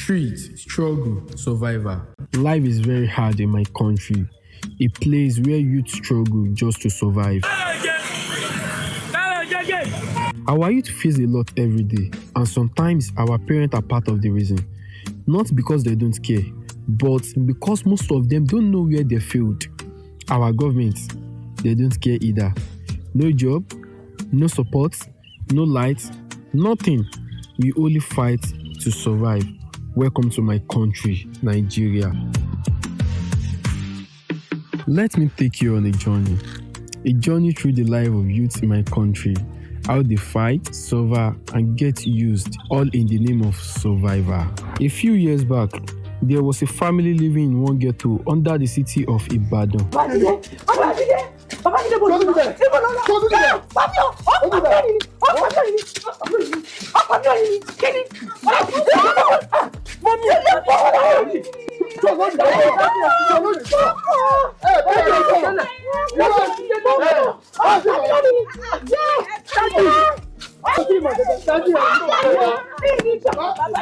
Street, struggle, survivor. Life is very hard in my country. A place where youth struggle just to survive. Our youth face a lot every day, and sometimes our parents are part of the reason. Not because they don't care, but because most of them don't know where they failed. Our government, they don't care either. No job, no support, no light, nothing. We only fight to survive. Welcome to my country, Nigeria. Let me take you on a journey through the life of youth in my country, how they fight, suffer, and get used, all in the name of survivor. A few years back, there was a family living in one ghetto under the city of Ibadan.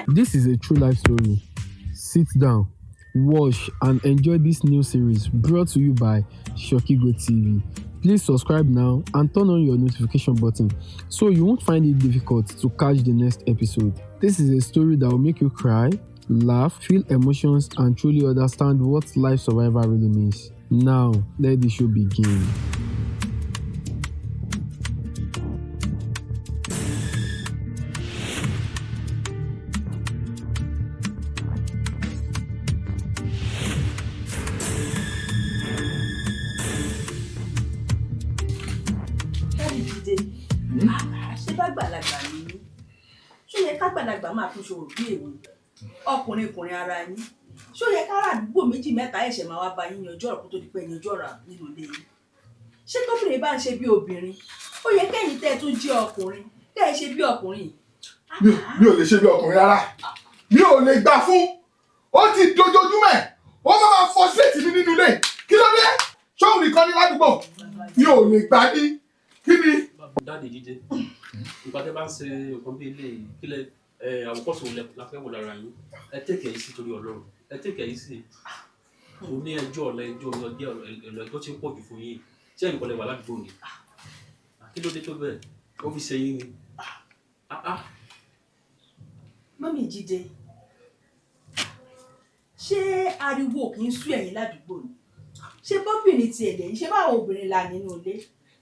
This is a true life story. Sit down, watch, and enjoy this new series brought to you by Shokigo TV. Please subscribe now and turn on your notification button so you won't find it difficult to catch the next episode. This is a story that will make you cry, laugh, feel emotions, and truly understand what life survival really means. Now, let the show begin. Ṣé bá gbàlagbà ni ṣó yẹ ká gbàlagbà máa tún ṣòro bí èmi ọkùnrin ara yín ṣó yẹ ká àdúgbò méjì mẹ́ta ẹ̀ṣẹ̀ máa wá bá yín yanjú ọ̀rọ̀ kó tó di pé yanjú ọ̀rọ̀ nínú ilé yín ṣé tóbìnrin bá ń ṣe bí obìnrin ó yẹ kẹ́yìn tẹ́ ẹ tún jẹ́ ọkùnrin tẹ́ ẹ ṣe bí ọkùnrin. mi ò lè ṣe bí ọkùnrin rárá mi ò lè gbà fún ó ti dojoojúmọ́ ó máa frustrate mi nínú ilé kí ló dé ṣóun nìkan ní ládùúgbò mi ò lè gbà ní kí ni. Dáàdì jíjẹ nípa tẹ́ bá ń ṣe nǹkan bí ilé ìpínlẹ̀ àwòkọ́sọ̀ la fẹ́ wò lára yín ẹ tẹ̀kẹ̀ yìí sí torí Ọlọ́run ẹ tẹ̀kẹ̀ yìí sí kò ní ẹjọ́ ọ̀la ẹjọ́ ẹjọ́ tí ń pọ̀ jù fún yín tí ẹ̀yìn kọ́lẹ̀ wà ládùúgbò ni kí ló dé tó bẹ́ẹ̀ ó fi ṣe yín ni. Mọ́mì Jídé ṣé ariwo kì í sú ẹ̀yin ládùúgbò ni ṣé bọ́bìnrin ti ẹ̀dẹ̀ yìí ṣé báwọn obìnrin la nínú ilé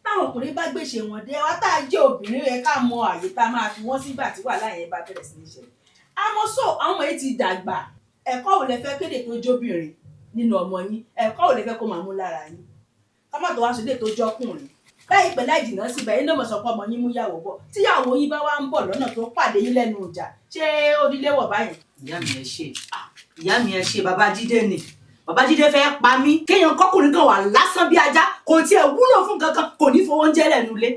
táwọn ọkùnrin bá gbèsè wọn dé wá tá a jẹ́ obìnrin rẹ̀ ká mọ àyè tá a máa fi wọ́n sígbà tí wàhálà yẹn bá bẹ̀rẹ̀ sí ní ṣẹlẹ̀. Àmọ́ àwọn èyí ti dàgbà ẹ̀kọ́ ò lè fẹ́ kéde tó jóbìnrin nínú ọmọ yín ẹ̀kọ́ ò lè fẹ́ kó máa mú lára yín ká má tó wá sóde tó jọkùnrin láìpẹ́ láì jìnnà síbẹ̀ yín náà mọ̀ sọ pé ọmọ yín mú yàwó bọ̀ tíyàwó yín bá wá ń bọ̀ lọ́nà tó pàdé yín lẹ́nu ọjà ṣé oníléwọ̀ báyìí. ìyá mi ẹ ṣe bàbá Jídé ni bàbá Jídé fẹ́ pa mí kéèyàn kọkùnrin kan wà lásán bí ajá kò tiẹ̀ wúlò fún kankan kò ní fowó oúnjẹ lẹ́nu ilé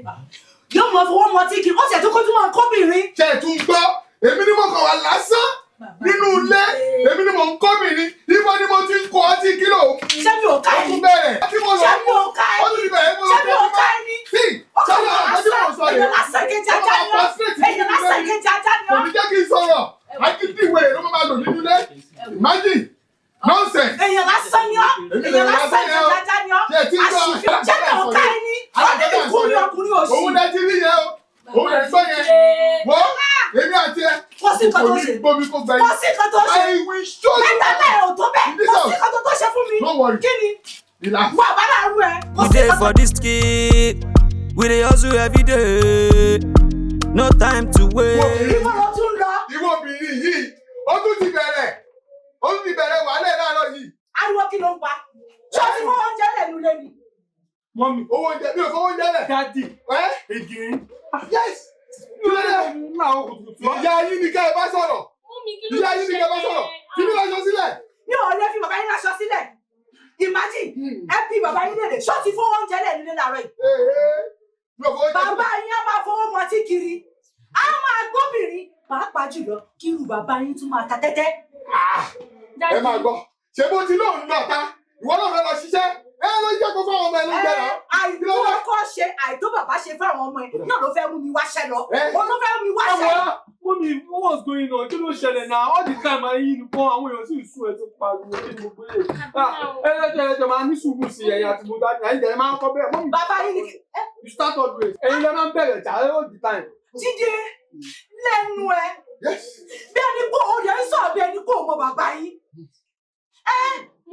yóò mọ fowó mọ tí kì í ó sì ẹ̀ tó kó tún mọ kóbìnrin. ṣe é tún gbọ́ èmi ni mo kàn wá lásán nínú ilé èmi ni mo ń kóbìnrin níbo ni mo ti ń kó ọtí kílò. ṣé mi ò ká ẹ ní ṣé mi ò ká ẹ ní ṣé mi ò ká ẹ ní èèyàn lásán kejì ajá ni ó èèyàn lásán kejì ajá ni ó. kò ní jẹ́ kí n sọ̀rọ̀ akíndìwé ló máa lò nínú ilé imagine nonsense. èèyàn lásán ni ó èèyàn lásán kejì ajá ni ó àṣìfẹ́ ṣé mi ò ká ẹ ní ọdún ìkúni ọkùnrin òṣì. òun lẹ ti rí yẹn o òun lẹ sọ yẹn wo èmi àti ẹ kò sí nǹkan tó ṣe gbomi kó gbẹ yìí kò sí nǹkan tó ṣe I will show you. mẹ́ta náà ò tó bẹ́ẹ̀ kò sí nǹkan tó ṣe fún mi kí ni wà bá náà rú ẹ. We dey for this kid, we dey hustle every day, no time to wait. ìwọ ló tún lọ. ìwọ obìnrin yìí ó tún ti bẹ̀rẹ̀ wàhálà láàárọ̀ yìí. ariwo kí ló ń pa ṣọ́ọ̀tì fún oúnjẹ lẹ́nu lẹ́nu. Mọ́mí owó oúnjẹ mi ò fowó oúnjẹ lẹ̀. Daddy, again. Yes. Ìyá yín ni ká ẹ bá sọ̀rọ̀. Ìyá yín ni ká ẹ bá sọ̀rọ̀. Kí ni láṣọ sílẹ̀? Mi ò lè fi bàbá yín láṣọ sílẹ̀. Imagine ẹ bí bàbá yín lédè ṣọ́ọ̀tì fún oúnjẹ lẹ́nu lé láàárọ̀ yìí. Bàbá yín á máa fowó mọtí kiri. Á máa gbóbìnrin. Pàápàá jùlọ kí irú bàbá yín tún máa ta tẹ́tẹ́. Ẹ máa gbọ́. Ṣé bó ti lóun lọ ta? Ìwọ náà fẹ́ lọ ṣiṣẹ́. Ẹ ló jẹ́ kó fáwọn ọmọ ẹ ló ń jẹ́ náà. Àìtó ọkọ ṣe àìtó bàbá ṣe fáwọn ọmọ ẹ náà ló fẹ́ mú mi wáṣẹ́ lọ. Òun ló fẹ́ mú mi wáṣẹ́. Mọ́mí, what's going on? Kí ló ṣẹlẹ̀ náà? All the time ayé yìí nìkan àwọn èèyàn sì sùn ẹ̀ tó pariwo kí mo gbé. Ẹlẹ́jẹ̀ máa ní sùúrù sí ẹ̀yà àti mo dájú. Ẹ̀yin dẹ̀ máa ń kọ́ bẹ́ẹ̀. Bàbá yìí ni. You start always. Ẹ̀yin lẹ́ máa ń bẹ̀rẹ̀ jà all the time. Jíde lẹ́nu ẹ̀. Bí ẹni kó o yẹ ń sọ̀rọ̀ bí ẹni kó o mọ bàbá yìí.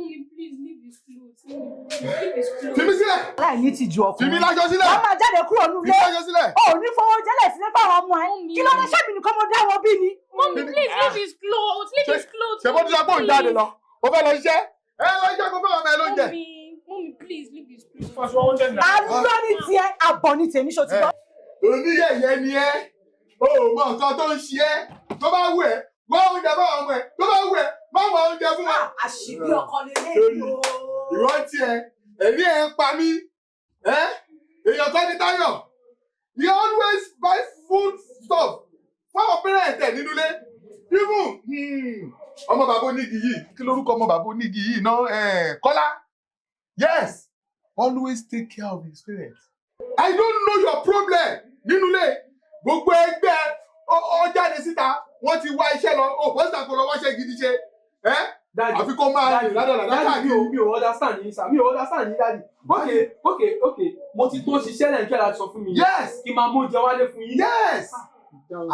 Please leave his clothes. Leave his clothes. Fimi sílẹ̀. Láì ní tìjú ọkùnrin. Fimi lájọ sílẹ̀. Wọ́n máa jáde kúrò nílé. Fimi lájọ sílẹ̀. O ò ní fowó jẹ́lẹ̀ sílẹ̀ fáwọn ọmọ ẹ̀. Kí ló dé ṣẹ́bi nìkan mo dá wọn bí ni? Mommy, please leave his clothes. Leave his clothes. Ṣé bó ti sọ pé òun jáde lọ? O fẹ́ lọ iṣẹ́? Ẹ lọ iṣẹ́ kó fẹ́ ọmọ ẹ lóúnjẹ. Mommy, please leave his clothes. Àlọ́ ní tiẹ̀, àbọ̀ ní tèmi ṣó ti lọ. Oníyẹ̀yẹ́ ni ẹ́. O ò mọ nǹkan tó ń ṣe ẹ́. Tó bá wù ẹ́, wọ́n oúnjẹ fún ọmọ ẹ̀. Tó bá wù ẹ́, má wọ oúnjẹ fún wọn. Àṣìbí ọkọ lélẹ́yìí o. Ìwọ tiẹ̀, ẹ̀rí ẹ̀ ń pa mí. Èèyàn kan ní Táyọ̀. He always buy food stuff fáwọn parents ẹ̀ nínú ilé. Even ọmọ bàbá onígi yìí, kí lórúkọ ọmọ bàbá onígi yìí náà? Kọ́lá. Yes, always take care of his parents. I don't know your problem nínú ilé. Gbogbo ẹgbẹ́ ọ jáde síta, wọ́n ti wá iṣẹ́ lọ, ó pọ́sítà kò lọ wáṣẹ́ gidi ṣe. Àfi kó máa rìn ládàládà káàkiri. Mi ò understand yín sá, mi ò understand yín dáàdì. Okay, mo ti tó ṣiṣẹ́ Nàìjíríà láti sọ fún mi. Yes. Kí n máa mú oúnjẹ wálé fún yín. Yes.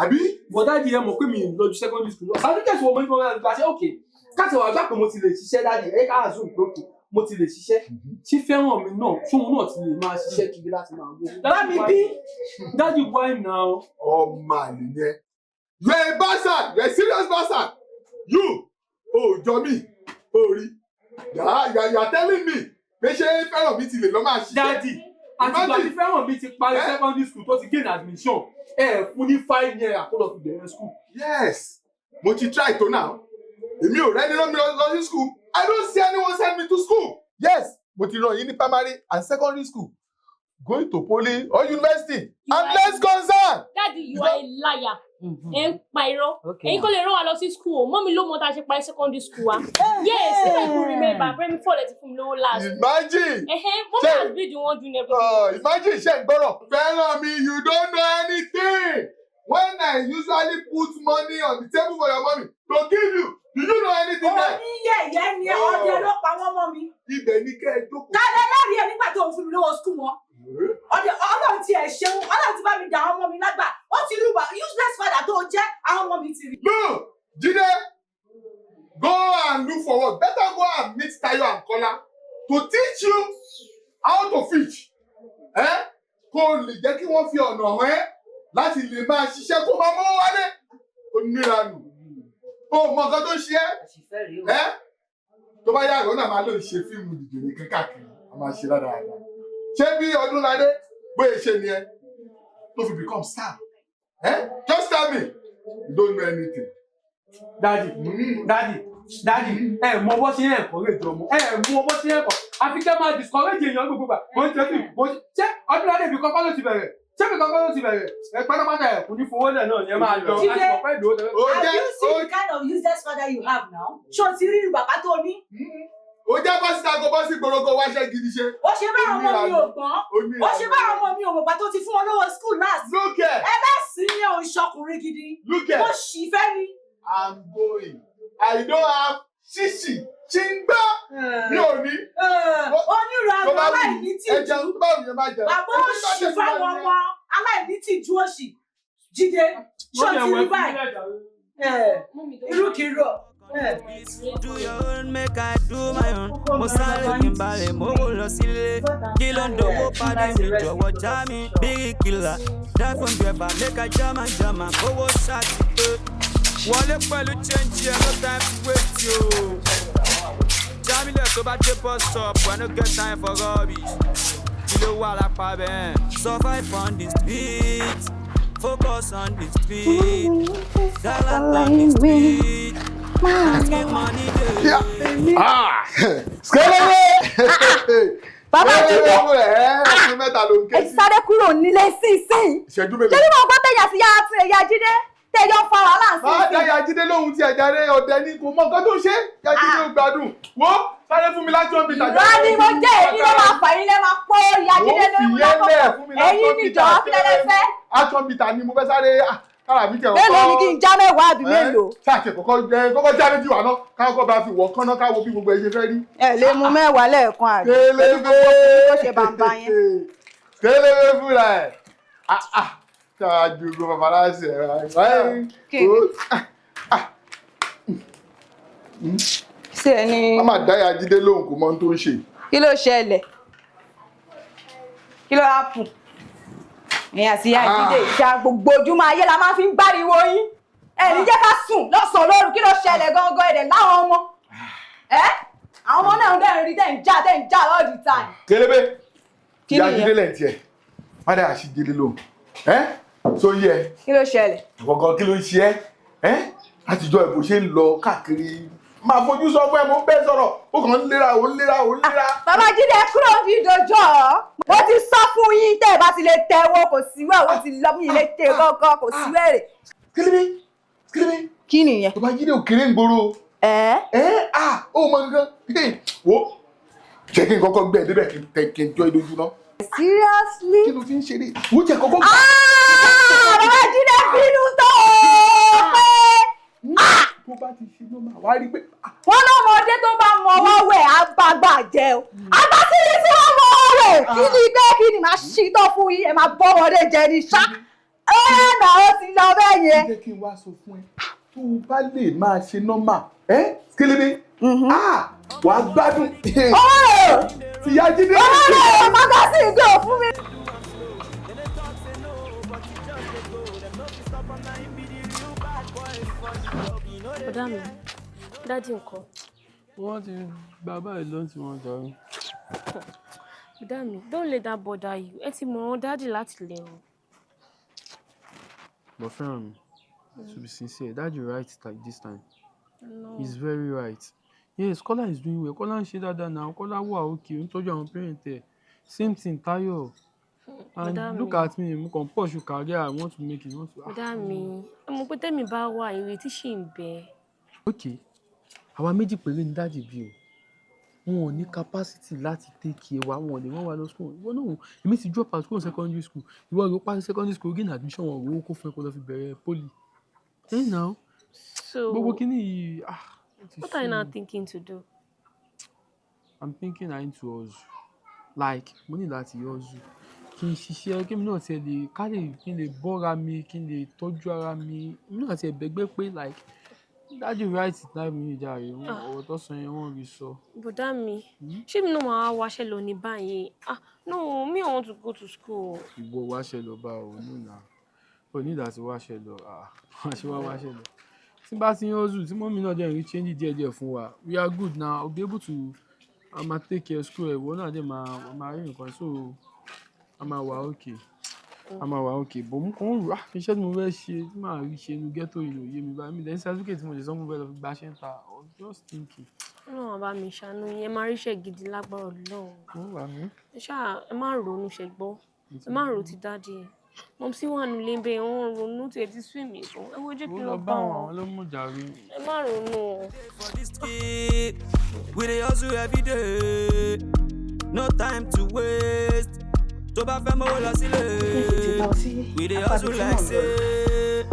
Àbí? Bọ̀dáàdì ẹ mọ̀ pé mi lọ ju secondary school lọ. Sàdúkẹ́sì wo mo ní fọwọ́ ẹ̀ka ṣe okay. Káṣí wàá gbà pé mo ti lè ṣiṣẹ́ dáàdì, ẹ ká àzùn pé okay. Mo ti lè ṣiṣẹ́. Ṣé fẹ́ràn mi náà? Ṣé òun náà ti lè máa ṣiṣẹ́ kiri láti máa gbé? Bá mi bí. Daddy, why now? Ọmọ àlìyẹ. You are a bastard. You are a serious bastard. You. Jọ mí. Rí. You are telling me. Pé ṣé fẹ́ràn mi ti lè lọ máa ṣiṣẹ́? Daddy, àtìgbà tí fẹ́ràn mi ti parí secondary school tó ti gain admission. Fún ní 5 years àkọlọ̀ fi bẹ̀rẹ̀ school. Yes. Mo ti try tó now. Èmi ò rẹ́ni rán mi lọ sí school. I don't see anyone send me to school. Yes. Mo ti rán yín ní primary and secondary school. Going to poly or university. I'm less concerned. Daddy, you are a liar. Ẹ ń pa irọ́. Ẹ̀yin kò lè rán wa lọ sí school. Mọ́mí ló mọ tá a ṣe parí secondary school wa. Yes, if I could remember, Remi Ford ti fún mi lówó last. Imagine. Mommy has been the one doing everything. Imagine ṣe ń gbọ́rọ̀. Fẹ́ràn mi, you don't know anything. When I usually put money on the table for your mommy to give you, do you know anything there? Oníyẹ̀yẹ́ ni ọdẹ ló pa wọ́n mọ́ mi. Ibẹ̀ ni kẹ́ ẹ jókòó. Kálẹ̀ lẹ́rìí ẹ nígbà tó ń fún mi lówó school wọn. Ọdẹ Ọlọ́run ti ẹ̀ ṣeun, Ọlọ́run ti bá mi dà àwọn ọmọ mi lágbà. Ó ti rí useless father tó jẹ́ àwọn ọmọ mi ti rí. No, Jide, go and look for work. Better go and meet Tayo and Kola to teach you how to fish. Kó lè jẹ́ kí wọ́n fi ọ̀nà hàn ẹ́ láti lè máa ṣiṣẹ́ kó máa mọ́ wálé. Ó níranù. Ó mọ nǹkan tó ń ṣe ẹ́. Tó bá yàgò náà máa lò ṣe fíìmù dìdìrín káàkiri. A máa ṣe dáadáa. Ṣé bí Ọdúnládé bóyá ṣe ni ẹ tó fi become star? Just tell me. You don't know anything. Daddy, mọ bó ṣe ń encourage ọmọ. Mọ bó ṣe ń encourage. Àfi kẹ́ máa discourage èèyàn gbogbo gbà. Mo ń tẹ́ sí. Ṣé Ọdúnládé fi kọ́kọ́ ló ti bẹ̀rẹ̀? Ṣé mi kọ́kọ́ ló ti bẹ̀rẹ̀? Pátápátá ẹ̀ kò ní fowó lẹ̀ náà yẹn máa lọ. Have you seen the kind of useless father you have now? Ṣé o ti rí bàbá tó ní? Ó jẹ́ pásítà kó bọ́ sí gbòòrò wáṣẹ́ gidi ṣe. Ó ṣe bá ọmọ mi ò gbọ́n. Ó ṣe bá ọmọ mi ò mọ̀ pàtó ti fún wọn lówó school last. Look here. Ẹ bá sí ní ohun ìṣọkùnrin gidi. Look here. Mo ṣì fẹ́ ni. I'm going. I don't have ṣíṣì ṣìngbá. Mi ò ní. Onírànú aláìní tìjú. Ẹja tó bá òye máa jẹ. Bàbá òṣì fáwọn ọmọ aláìní tìjú òṣì. Jíde, ṣó ti rí báyìí? Irúkirò. Do your own, make I do my own. Mo sáré kí n balẹ̀, mo wò lọ sílé. Kí ló ń dòwó padì mi, jọ̀wọ́ já mi. Bírí kìlà, dáfún driver, make I jama. Owó ṣáàtì pé. Wọlé pẹ̀lú change, no time to wait yo. Jámílẹ̀ tó bá dé bus stop, I no get time for rubbish. Kí ló wà lápá bẹ́ẹ̀? Survive on the street, focus on the street. Gallant on the street. Bàbá Jídé, ẹ ti sáré kúrò nílé sísìn. Ìṣẹ́jú mélòó? Ṣé ní mo gbọ́ tẹ̀yà sí ya Jídé? Tẹ̀yọ́ fa wàhálà sí. Má dá ya Jídé lóhun tí ẹja rẹ̀ ọ̀dẹ ní kò mọ nǹkan tó ṣe. Ya Jídé ò gbádùn. Wo sáré fún mi láti ọ̀bì tàjà. Ìrọ̀ ni mo jẹ́ èyí ló máa fà yín lẹ́ máa pọ́ ya Jídé lórí lápapọ̀. Ẹ̀yin níjọ́ kílẹ̀ fẹ́. Action bitter ni mo fẹ́ sáré. kára mi tẹ̀ mélòó ni kí n já mẹ́wàá àbí mélòó. ṣáàtì kọ́kọ́ já méjì wà náà káwọn bá fi wọ̀ kánná káwọn bí gbogbo ẹ ṣe fẹ́ rí. ẹ lè mú mẹ́wàá lẹ́ẹ̀kan àbí. kélébé ó ṣe bàǹbà yẹn. kélébé fúnra ẹ̀ ṣáà ju gbogbo babaláṣẹ ẹ̀ ṣé ẹni. a máa dáyà jíde lóhùn kò mọ ohun tó ń ṣe. kí ló ṣẹlẹ̀ kí ló hápù ẹ̀yìn àti ìyá ìdílé ìjà gbogbo ojúmọ́ ayé la máa fi ń gbáriwo yín ẹ̀ní jẹ́ ká sùn lọ́sàn-án lóru kí ló ṣẹlẹ̀ gangan ẹ̀dẹ̀ láwọn ọmọ àwọn ọmọ náà dẹ̀ ń rí dẹ̀ ń já all the time. kélébé Kí ìyá nìyẹn? jíde lẹ̀ tiẹ̀ má dáyà sí jíde lóhùn so yẹ kí ló ṣẹlẹ̀. gbọ̀ngàn kí ló ń ṣe látijọ́ ìbò ṣe ń lọ káàkiri máa fojú sọ fún ẹ mo bẹ́ẹ̀ sọ̀rọ̀ ó kàn ń léra ó ń léra ó ń léra. bàbá jíde kúrò ní ìdòjọ́ mo ti sọ fún yín tẹ́ ẹ bá ti lè tẹ́wọ́ kò sí wẹ́ẹ̀ ó ti lọ mí ilé tẹ́ gángan kò sí wẹ́ẹ̀rẹ̀. kélébé kí nìyẹn. bàbá jíde òkèrè ń gbòòrò. ó mọ nǹkan wo jẹ́ kí n kọ́kọ́ gbé ẹ débẹ̀ kí n jọ ìdojú náà. seriously. kí ló fi ń ṣeré wọ́n jẹ́ kọ́kọ́ gbà. bàbá jíde bínú tó pé. tó bá ti ṣe ló máa wá rí pé. wọ́n lọ́mọdé tó bá mọ ọwọ́ wẹ̀ á bá gbà jẹ́ o. àgbà sí ní tí wọ́n mọ ọwọ́ wẹ̀ kí ni máa ṣí tó fún yín ẹ máa bọ́ ọmọdé jẹ ní ṣá. nà ó ti lọ bẹ́ẹ̀ yẹn. jẹ́ kí n wá sọ fún ẹ tó o bá lè máa ṣe nọ́mà kélébé wà á gbádùn. tìyá jíde. bàbá sí ìdó fún mi. Bọ̀dá mi, dádì nǹkan. Wọ́n ti bàbá ẹ̀ lọ́n tí wọ́n darí. Bọ̀dá mi, don't let that bother you. Ẹ ti mọ̀ ọ́n dádì láti lè rùn. But friend, to be sincere, Daddy right this time. No. He's very right. Yes, Kola is doing well. Kola ń ṣe dáadáa now. Kola wà okay. Ó ń tọ́jú àwọn parents ẹ̀. Same thing, Tayo. And look at me, mo kàn pursue career. I want to make it. Bọ̀dá mi, mo pé tẹ́mi bá wà ìrètí ṣì ń bẹ. Okay. Àwa méjì péré ní Daddy bí o. Wọn ò ní capacity láti take care wa. Wọn ò lè wọ́n wá lọ school. Ìwọ náà, èmi ti drop out school secondary school. Ìwọ ló parí secondary school gain admission wọn ò rówó kó fún ẹ kó lọ fi bẹ̀rẹ̀ poly. Hey now. So, Gbogbo kíní yìí. what are you now thinking to do? I'm thinking I need to hustle. Like, mo ní láti hustle. Kí n ṣiṣẹ́, kí mi náà tiẹ̀ lè kí n lè bọ́ra mi, kí n lè tọ́jú ara mi. Mi náà tiẹ̀ bẹ̀gbẹ́ pé like Daddy right time mi jàre. Ọ̀rọ̀ tó sọ yẹn wọ́n rí sọ. Bọ̀dá mi, ṣé mi náà máa wáṣẹ́ lọ ní báyìí? No, me I want to go to school. Ìwọ wáṣẹ́ lọ bá o nùnà. O ní láti wáṣẹ́ lọ. Ṣé wá wáṣẹ́ lọ? Tí bá ti ń hustle, tí mọ́mí náà dẹ̀ ń rí change díẹ̀díẹ̀ fún wa. We are good now. I'll be able to take care of school. Ìwọ náà dẹ̀ máa rí nǹkan. So, a máa wà okay. Bò mú kàn rà iṣẹ́ tí mo fẹ́ ṣe tí màá rí ṣe inú ghetto ìlú òye mi báyìí. Mi lẹ́yìn certificate tí mo lè sọ fún bẹ́ẹ̀ lọ fi gba ṣẹ́ ń ta. I was just thinking. Ọlọ́run bá mi ṣàánú yín, ẹ máa ríṣẹ́ gidi lágbára Ọlọ́run. Ó wà mí. Ẹ má ronú ṣẹgbọ́. Ẹ má ro ti Daddy. Mom sí wà nílé bẹ́ẹ̀ wọ́n ronú tí ẹ ti swim mi fún. Ẹ wo jẹ́ kí n lọ bá wọn. Àwọn ló mú jàre. Ẹ má ronú o. For this kid, we dey hustle every day. No time to waste. Tó bá fẹ́ mọ́wọ́ lọ sílé. We dey hustle like say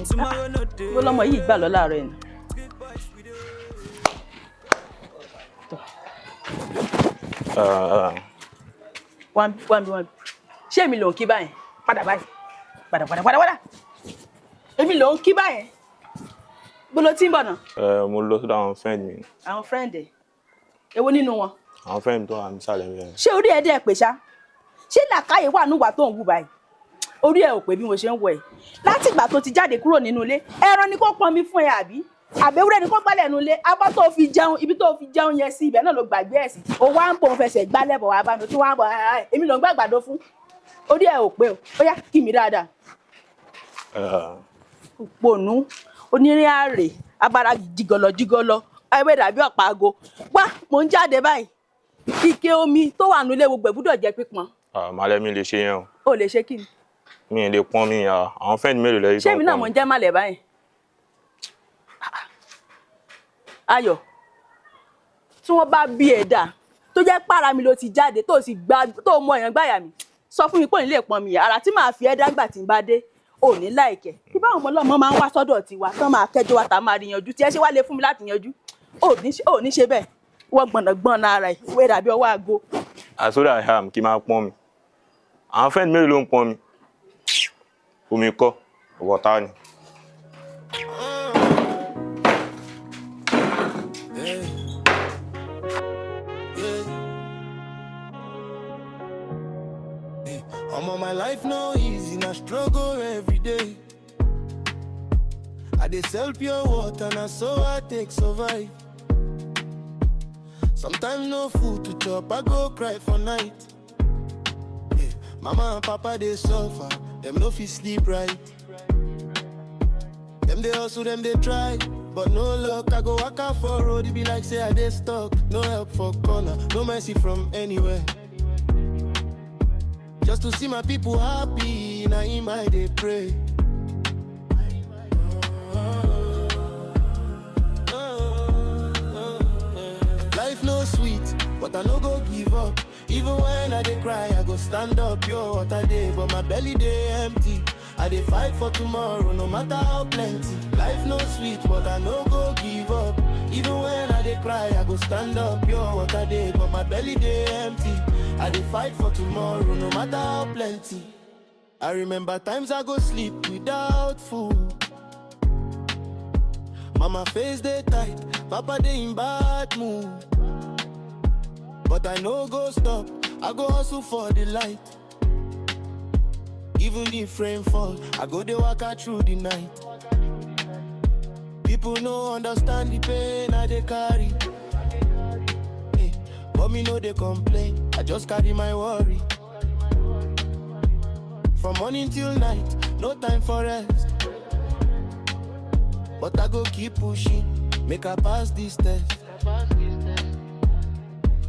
tomorrow no day. Bó lọ́mọ yìí gbà lọ láàárọ̀ ẹ̀ nù. Wọ́n bí. Ṣé èmi ló ń kí báyẹn? Padà báyìí. Padà. Èmi ló ń kí báyẹn. Bó ló ti ń bọ̀ náà? Mo lọ sọ́dọ̀ àwọn friend mi. Àwọn friend ẹ̀. Èwo nínú wọn? Àwọn friend mi tó wà nísàlẹ̀ mi yẹn. Ṣé orí ẹ̀ dẹ̀ pè ṣá? Ṣé làákàyè wà níwà tó ń wù báyìí? Orí ẹ̀ ò pé bí mo ṣe ń wọ̀ ẹ̀. Láti ìgbà tó ti jáde kúrò nínú ilé, ẹran ni kó pọn mi fún ẹ àbí? Àbẹ̀wúrẹ́ ni kó gbálẹ̀ nínú ilé, abọ́ tó fi jẹun, ibi tó fi jẹun yẹn sí ibẹ̀ náà ló gbàgbé ẹ̀ sí. O wá ń pòun fẹsẹ̀ gbálẹ̀ bọ̀ wá bá mi, tí wọ́n á bọ̀ èmi ló ń gbàgbàdo fún. Orí ẹ̀ ò pé o, ó yá kí mi dáadáa. Òpònú, onírin àrè, abara jìgọ̀lọ̀, ẹgbẹ́ dàbí ọ̀pá ago. Wá, mò ń jáde báyìí. Ike omi tó wà nílé gbogbo ẹ̀ gbúdọ̀ jẹ́ pípọn. Màlẹ́ mi lè ṣe yẹn o. O lè ṣe kí ni? Mi lè pọ́n mi ya. Àwọn friend mélòó lẹ́yìn tó ń pọ́n mi. Ṣé èmi náà mò ń jẹ́ màlẹ̀ báyìí? Ayọ̀, tí wọ́n bá bí ẹ̀dá tó jẹ́ pára mi ló ti jáde tó mọ èèyàn gbáyà mi, sọ fún mi pé òun lè pọn mi ara tí màá fi ẹ̀dá gbà tí n bá dé. ò ní láìkẹ́ tí báwọn ọmọ ọlọ́mọ máa ń wá sọ́dọ̀ tiwa tán máa kẹjọ wa tá a máa rí yanjú tí ẹ ṣe wá lè fún mi láti yanjú ò ní ṣe bẹ́ẹ̀ wọ́n gbọ̀nàgbọ̀n ara ẹ̀ ìwé dàbí ọwọ́ aago. àsọdà ham kí n máa pọ́n mi àwọn friend mélòó ló ń pọ́n mi omi kọ́ wọ́tá ni. My life no easy, na struggle every day. I dey sell pure water, na so I take survive. Sometimes no food to chop, I go cry for night. Yeah. Mama and Papa they suffer, them no fit sleep right. Them they hustle, them they try, but no luck. I go walk out for road, it be like say I dey stuck. No help for corner, no mercy from anywhere. Just to see my people happy, now in my day pray. Life no sweet, but I no go give up. Even when I dey cry, I go stand up. Pure water day, but my belly dey empty. I dey fight for tomorrow, no matter how plenty. Life no sweet, but I no go give up. Even when I dey cry, I go stand up. Pure water day, but my belly dey empty. I dey fight for tomorrow, no matter how plenty. I remember times I go sleep without food. Mama face dey tight, Papa dey in bad mood. But I no go stop, I go hustle for the light. Even if rain fall, I go dey walk out through the night. People no understand the pain I dey carry. But me no they complain, I just carry my worry. From morning till night, no time for rest. But I go keep pushing, make I pass this test.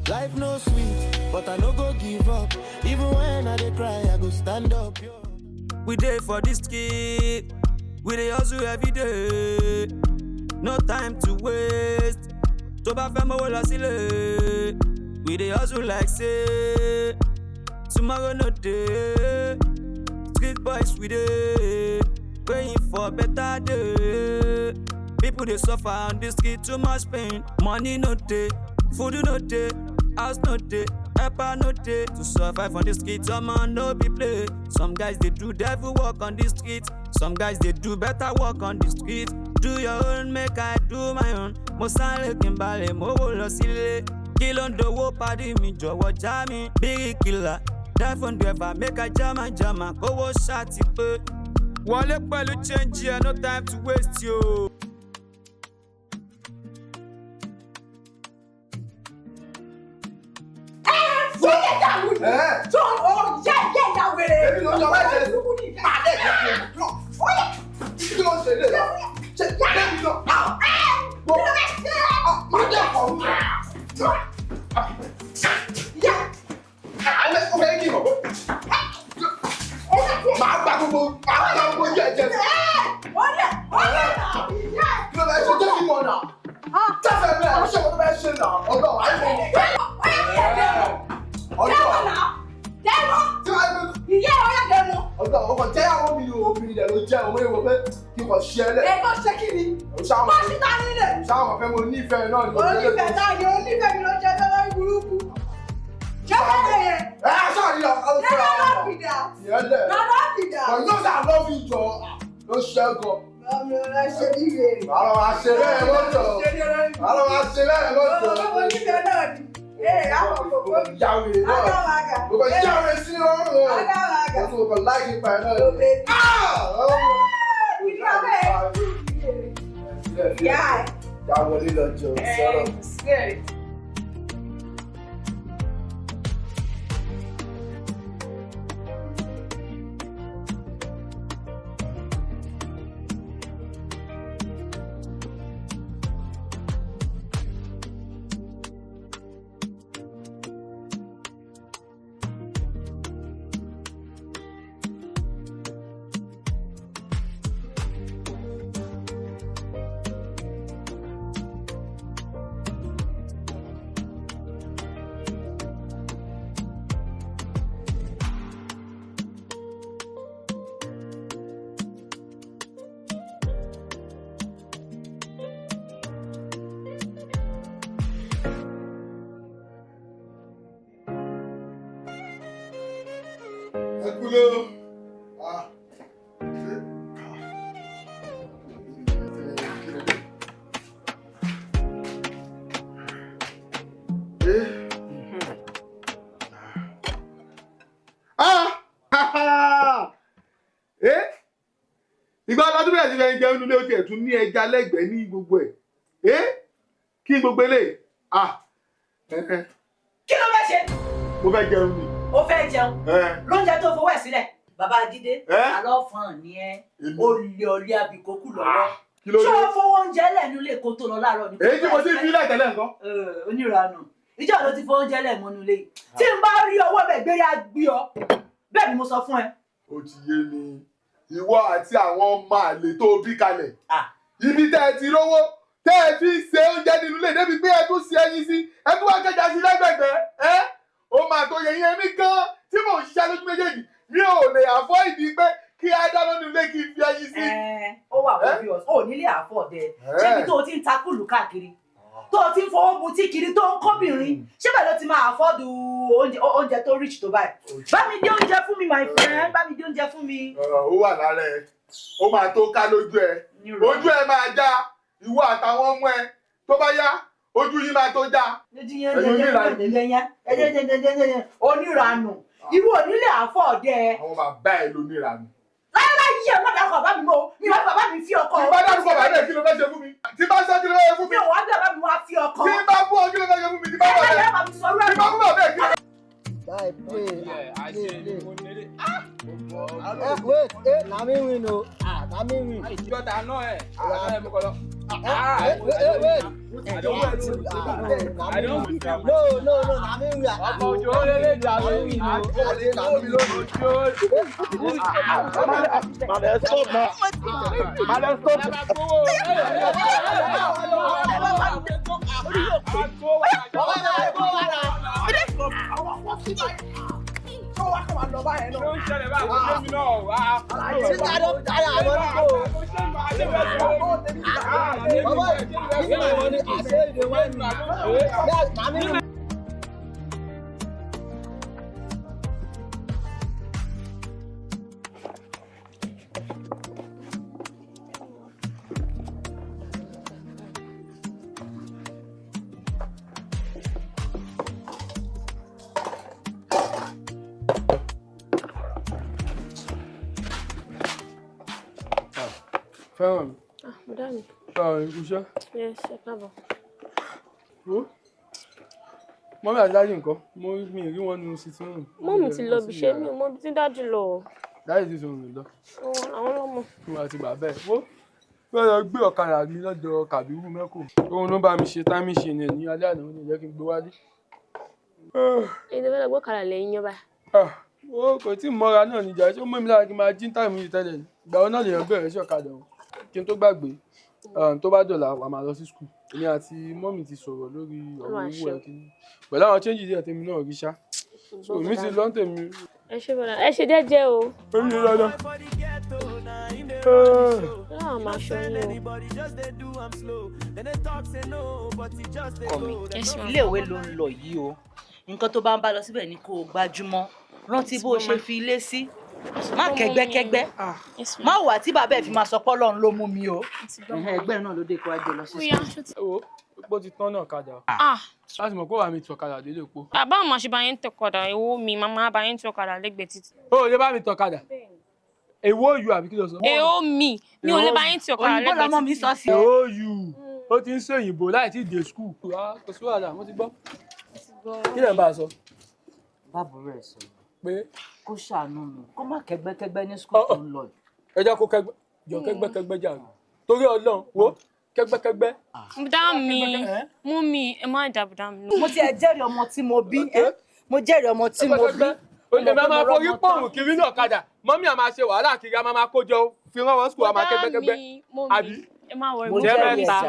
Life no sweet, but I no go give up. Even when I dey cry, I go stand up. We dey for this kid, we dey hustle every day. No time to waste. Tó bá fẹ́ mọ́wọ́ lọ sílé. We dey hustle like say tomorrow no day. Street boys we dey praying for better day. People dey suffer on the street, too much pain. Money no day, food no day, house no day, helper no day. To survive on the street, some man no be play. Some guys they do devil work on the street. Some guys they do better work on the street. Do your own, make I do my own. Mo sáré kí n balẹ̀, mo wò lọ sílé. Kí ló ń dowó pàdé mi jọ̀wọ́ já mi. Bírí kìlà, iPhone driver, make a jama kówó ṣáàtì pé. Wọlé pẹ̀lú change here, no time to waste yo. Fúyẹ́ dàrú ni. Tó ọ̀yá ìyá ìyá wèrè. Èmi ló ń lọ wáyé ṣe. Pàdé ìyá. Fúyẹ́. Kí ló ń ṣe lé lọ? Ṣé débi lọ? Kí ló bẹ ṣe? Pàdé ọkọ̀ mi. Ìyá. Ó fẹ́ kí n mọ̀. Màá gba gbogbo ojú ẹ̀jẹ̀ mi. Ọ̀lẹ́ náà. Kí ló bẹ ṣe jẹ́ kí n mọ̀ náà? Tẹ́fẹ̀ mi ẹ̀ ṣé mo fẹ́ ṣe náà? Ọ̀dọ́ àìmọ̀. Ìyá ọ̀yá dẹ̀mọ́. Ọ̀dọ́ ọkọ̀ jẹ́ àwọn obìnrin dẹ̀ ló jẹ́ òun èèwọ̀ pé kí n kò ṣe ẹlẹ́. Ẹ kọ́ ṣe kí ni? Kọ́ sí ta nílẹ̀. Ṣáwọn fẹ́ mo nífẹ̀ẹ́ náà ni. Onífẹ̀ẹ́ ta ni onífẹ̀ẹ́ mi ló jẹ́ lọ́wọ́ burúkú. Ṣé wọ́n lè yẹ? Ẹ ṣáà ní ọ̀fẹ́ Never be that. Ìyẹ́lẹ̀. Never be that. But you know that I love you jọ. Ló ṣẹ́gun. Ọmọ rẹ ṣe ní ìrè. Màá lọ máa ṣe bẹ́ẹ̀ lọ́jọ́. Màá lọ máa ṣe bẹ́ẹ̀ lọ́jọ́. Ọmọ onífẹ̀ẹ́ náà ni. Ee, àwọn kòkó. Yàwé náà. Agáwàgà. Gbogbo yàwé sí ọ̀run o. Agáwàgà. Wọ́n tún kọ̀ láìkí pa ẹ̀ náà. Òbè. Ìdílé ọbẹ̀ ẹ̀. Yá ẹ̀. Yà wọlé lọ́jọ́. Sọ̀rọ̀. Spirit. go. Ìgbà ọlọ́dún bẹ̀rẹ̀ sí fẹ́ jẹun nílé ó tiẹ̀ tún ní ẹja lẹ́gbẹ̀ẹ́ ní gbogbo ẹ̀. Kí gbogbo eléyìí? Kí ló fẹ́ ṣe? Mo fẹ́ jẹun ni. Ó fẹ́ jẹun? Lóúnjẹ tó fowó ẹ̀ sílẹ̀. Bàbá Jídé, àlọ́ fún ni ẹ́. Olè ọ̀lẹ́ àbíkókù lọ́wọ́. Ṣé o fowó oúnjẹ lẹ́nu lè kó tó lọ láàárọ̀ ni? Èyí tí mo ti fi ilẹ̀ tẹ́lẹ̀ nǹkan. Oníranù. Ìjọ́ ló ti fowó oúnjẹ lẹ̀ mọ́nú ilé. Tí n bá rí owó bẹ̀ gbére á gbé ọ. Bẹ́ẹ̀ ni mo sọ fún ẹ. Ó ti yé mi. Ìwọ àti àwọn ọmọ àlè tó bí kalẹ̀. Ibi tẹ́ ẹ ti rówó tẹ́ ẹ fi ṣe oúnjẹ nínú ilé débi pé ẹ tún ṣe ẹyin sí ẹ tún wá kẹjà sí lẹ́gbẹ̀gbẹ́. Ó máa tó yẹ yẹn mi gan tí mò ń ṣiṣẹ́ lójú méjèèjì mi ò lè àfọ́ ìdí pé kí á dáná nínú ilé kí n fi ẹyin sí. Ó wà obvious ó nílé àfọ̀dẹ ṣébi tó o ti ń ta kùlù káàkiri tó o ti ń fọwọ́ mutí kiri tó ń kóbìnrin ṣé bẹ́ẹ̀ ló ti máa àfọ́dù oúnjẹ tó rich tó báyìí. Bá mi dé oúnjẹ fún mi my friend, bá mi dé oúnjẹ fún mi. Ó wà lára ẹ ó máa tó ká lójú ẹ ojú ẹ máa já ìwọ àtàwọn ọmọ ẹ tó bá yá ojú yín máa tó já. Oníranù ìwọ onílé àfọ̀dẹ. Àwọn bàbá ẹ lóníranù. Láyé ẹ̀ má dárúkọ bàbá mi mọ́ mi wá bàbá mi fi ọkọ. Tí bá dárúkọ bàbá rẹ̀ kí ló fẹ́ ṣe fún mi? Tí bá sọ kí ló fẹ́ ṣe fún mi? Mi ò wá bí bàbá mi wá fi ọkọ. Tí bá bú ọ kí ló fẹ́ ṣe fún mi? Tí bá bọ̀ bẹ́ẹ̀. Tí bá bú bọ̀ bẹ́ẹ̀ kí ló fẹ́ ṣe fún mi? Wait, na me win o. Na me win. Jota no eh. No, na me win. Ojo lele ja me win o. Mother stop now. Mother stop. Fẹ́ràn mi. Bọ̀dá mi. Ìkúṣẹ́. Yes, ẹ káàbọ̀. Mọ́mí àti dájú nǹkan, mi rí wọn nínú sitting room. Mọ́mí ti lọ bí iṣẹ́ mi ò mọ ibi tí dájú lọ. Dájú ti sọ̀rọ̀ lọ. Àwọn lọ́mọ. Fún àti bàbá ẹ̀. Wọ́n lọ gbé ọ̀kadà mi lọ́dọ̀ Kamilu mẹ́kò. Òun ló bá mi ṣe táìmì ṣe ní ẹ̀ní alẹ́ àná ní ìjẹ́ kí n gbé wálé. Èdè fẹ́ lọ gbé ọ̀kadà lẹ́yìn yẹn báyìí. Kò tí ì mọ́ra náà níjà, ṣé ó mú mi lára kí n máa jí táìmù yìí tẹ́lẹ̀ ni. Ìgbà wo náà lèèyàn bẹ̀rẹ̀ sí ọ̀kadà o. Kí n tó gbàgbé tó bá dọ̀là wà máa lọ sí skul. Èmi àti mọ́mì ti sọ̀rọ̀ lórí ọ̀rọ̀ owó ẹ̀ kí pẹ̀lú àwọn change díẹ̀ tèmi náà rí ṣá. So mi ti lọ́ tèmi. Ẹ ṣe bọ̀dá, ẹ ṣe jẹ́jẹ́ o. Ó ní lọ́dọ̀. Láwọn máa ṣọ yín o. Iléèwé ló ń lọ yìí o. Nǹkan tó bá ń bá lọ síbẹ̀ ni kó o gbájúmọ́. Rántí bó o ṣe fi ilé sí. Má kẹ́gbẹ́kẹ́gbẹ́. Má wà tí bàbá ẹ̀ fi máa sọ pé Ọlọ́run ló mú mi o. Ẹgbẹ́ náà ló dé kó wá jẹ lọ sí sùn. Epo ti tán náà kadà. Láti mọ̀ kó wà mí tọ̀kadà délé epo. Bàbá àwọn àṣìbá yẹn ń tọ̀kadà, èwo mi, màmá bá yẹn ń tọ̀kadà lẹ́gbẹ̀ẹ́ títì. Ó lè bá mi tọ̀kadà. Èwo yù àbí kí ló sọ? Èwo mi ò lè bá yẹn tọ̀kadà lẹ́gbẹ̀ẹ́ títì. Èwo yù. Ó ti ń sọ òyìnbó láì tí ì dé skul. Kò sí wàhálà, mo ti gbọ́. Kí lè ń bá a sọ? Báàbò rẹ̀ sọ pé kó ṣàánú mi, kó má kẹ́gbẹ́kẹ́gbẹ́ ní skul tó ń lọ. Ẹ jẹ́ kó kẹ́gbẹ́kẹ́gbẹ́ jà rẹ̀. Torí Ọlọ́run wo kẹ́gbẹ́kẹ́gbẹ́. Bùdá mi, mú mi, ẹ má dà bùdá mi. Mo ti ẹ̀ jẹ́rìí ọmọ tí mo bí. Mo jẹ́rìí ọmọ tí mo bí. Olè máa forí pọ̀rùn kiri ní ọ̀kadà. Mọ́mí à máa ṣe wàhálà kiri, a máa kó jọ fi rán wọn skul, a máa kẹ́gbẹ́kẹ́gbẹ́. Àbí? Ẹ má wọrí, mo jẹ́rìí ẹ̀ta.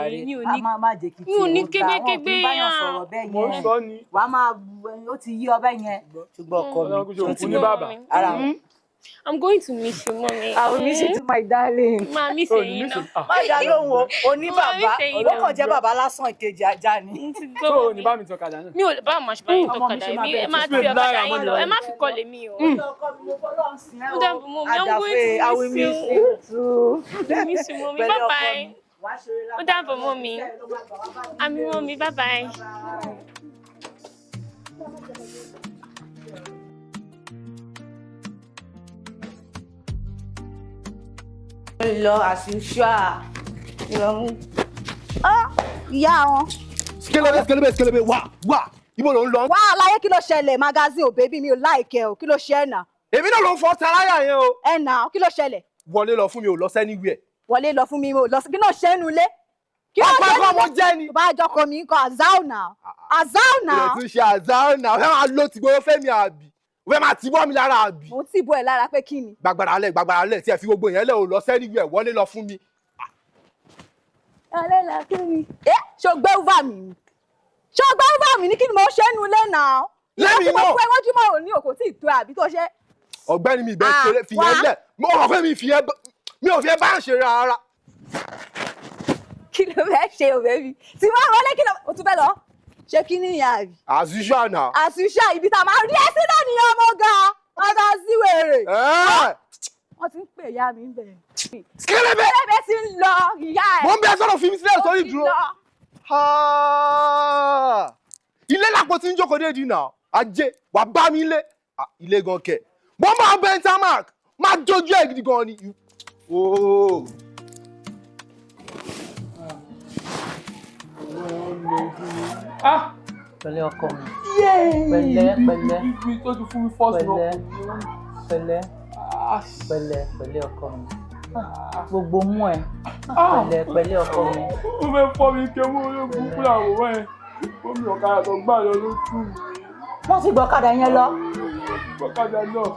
Mi ò ní kébékébé yàn. Mo ń sọ ni. Wàá máa ó ti yí ọbẹ̀ yẹn. Ṣùgbọ́n ọkọ mi ó ti ní bàbá. Ara I'm going to miss you, mommy. I will miss you too, my darling. Ma, miss you now. Má dá lóhùn o ní bàbá. Ó kàn jẹ́ bàbá lásán ìkejì ajá ni. So ní bá mi tọ́kadà náà. Mi ò lè bá máa ṣe bá yín tọ́kadà. Ẹ má fi ọ̀kadà yín lọ. Ẹ má fi kọ́lé mi o. Ó dàbọ̀ mọ́ mi. I'm going to miss you. Too. I miss you, mommy. Bye bye. Ó dàbọ̀ mọ́ mi. Àmì mọ́ mi. Bye bye. Lọ as usual. Ìyá wọn. Skelebe, wá. Ibo ló ń lọ. Wá láyé kí ló ṣẹlẹ̀ magazine o baby mi ò like ẹ o kí ló ṣe náà. Èmi náà ló ń fọ́ taláyà yẹn o. Ẹ náà kí ló ṣẹlẹ̀. Wọlé lọ fún mi ò lọ anywhere. Wọlé lọ fún mi ò lọ kí ló ṣe nu ilé. Kí ló ṣe nu ọmọ jẹ́ ni. Bá jọkọ mi nǹkan azao now. Ilé tún ṣe azao now. Ẹ máa lo tìgboro fẹ́mi àbí. O fẹ́ máa tìbọ́ mi lára àbí. Mo ti bọ́ ẹ lára pé kí ni. Gbàgbàrà lẹ̀ tí ẹ fi gbogbo yẹn lẹ̀ ò lọ anywhere wọlé lọ fún mi. Alẹ́ la kí ni. Ṣé o gbé uva mi ni? Ṣé o gbé uva mi ni kí ni mo ṣe nu ilé náà? Lẹ́mi náà. Ìwọ́n tí mo fún ẹ wọ́júmọ́ òní òkò tí ì tó àbí tó ṣe. Ọ̀gbẹ́ni mi ìbẹ́ ṣeré fi yẹn lẹ̀. Mo rọ̀ fẹ́ mi ò fi ẹ bá ń ṣe rárá. Kí ló fẹ́ ṣe òwe mi? Tí wọ́n wọlé kí ló o tún fẹ́ lọ? Ṣé kí ni ìyá rí? As usual now. As usual ibi tá a máa rí ẹ sílẹ̀ nìyẹn ọmọ gan-an. Ọ̀gá sí wèrè. Wọ́n ti ń pè ìyá mi bẹ̀rẹ̀. Skelebe ti ń lọ ìyá ẹ̀. Mo ń bẹ sọ́dọ̀ fi mi sílẹ̀ sórí ìdúró. Ilé làpò tí ń jókòó dé di náà. Ajé wà bá mi ilé. Ilé gan kẹ̀. Mo máa bẹ Intermark. Máa dojú ẹ̀ gidi gan ni. Pẹ̀lẹ́ ọkọ mi. Pẹ̀lẹ́. Ibi tó ti fún mi fọ́ọ̀sì náà. Pẹ̀lẹ́ ọkọ mi. Gbogbo mú ẹ. Pẹ̀lẹ́ ọkọ mi. Ó fẹ́ fọ́ mi ké mú olóògùn fún àwòrán ẹ̀. Ó mi ọ̀kadà tó gbà lọ ló tú mi. Wọ́n ti gbọ́kadà yẹn lọ. Gbọ́kadà náà.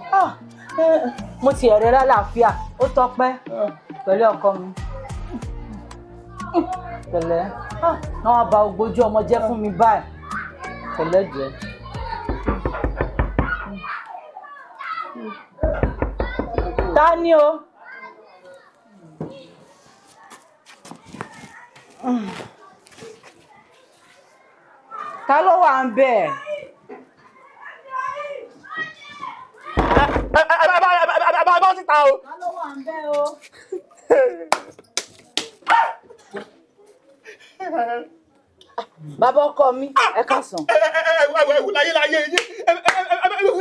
Mo ti ẹ̀rẹ́ lálàáfíà. Ó tọ́pẹ́. Pẹ̀lẹ́ ọkọ mi. Pẹ̀lẹ́. Wọ́n bá ogójú ọmọ jẹ́ fún mi báyìí. Pẹ̀lẹ́ jẹ́. Ta ni o? Ta ló wà ń bẹ̀? Bá síta o. Ta ló wà ń bẹ̀ o? Bàbá ọkọ mi, ẹ káàsán. Ẹ̀wù láyé yín.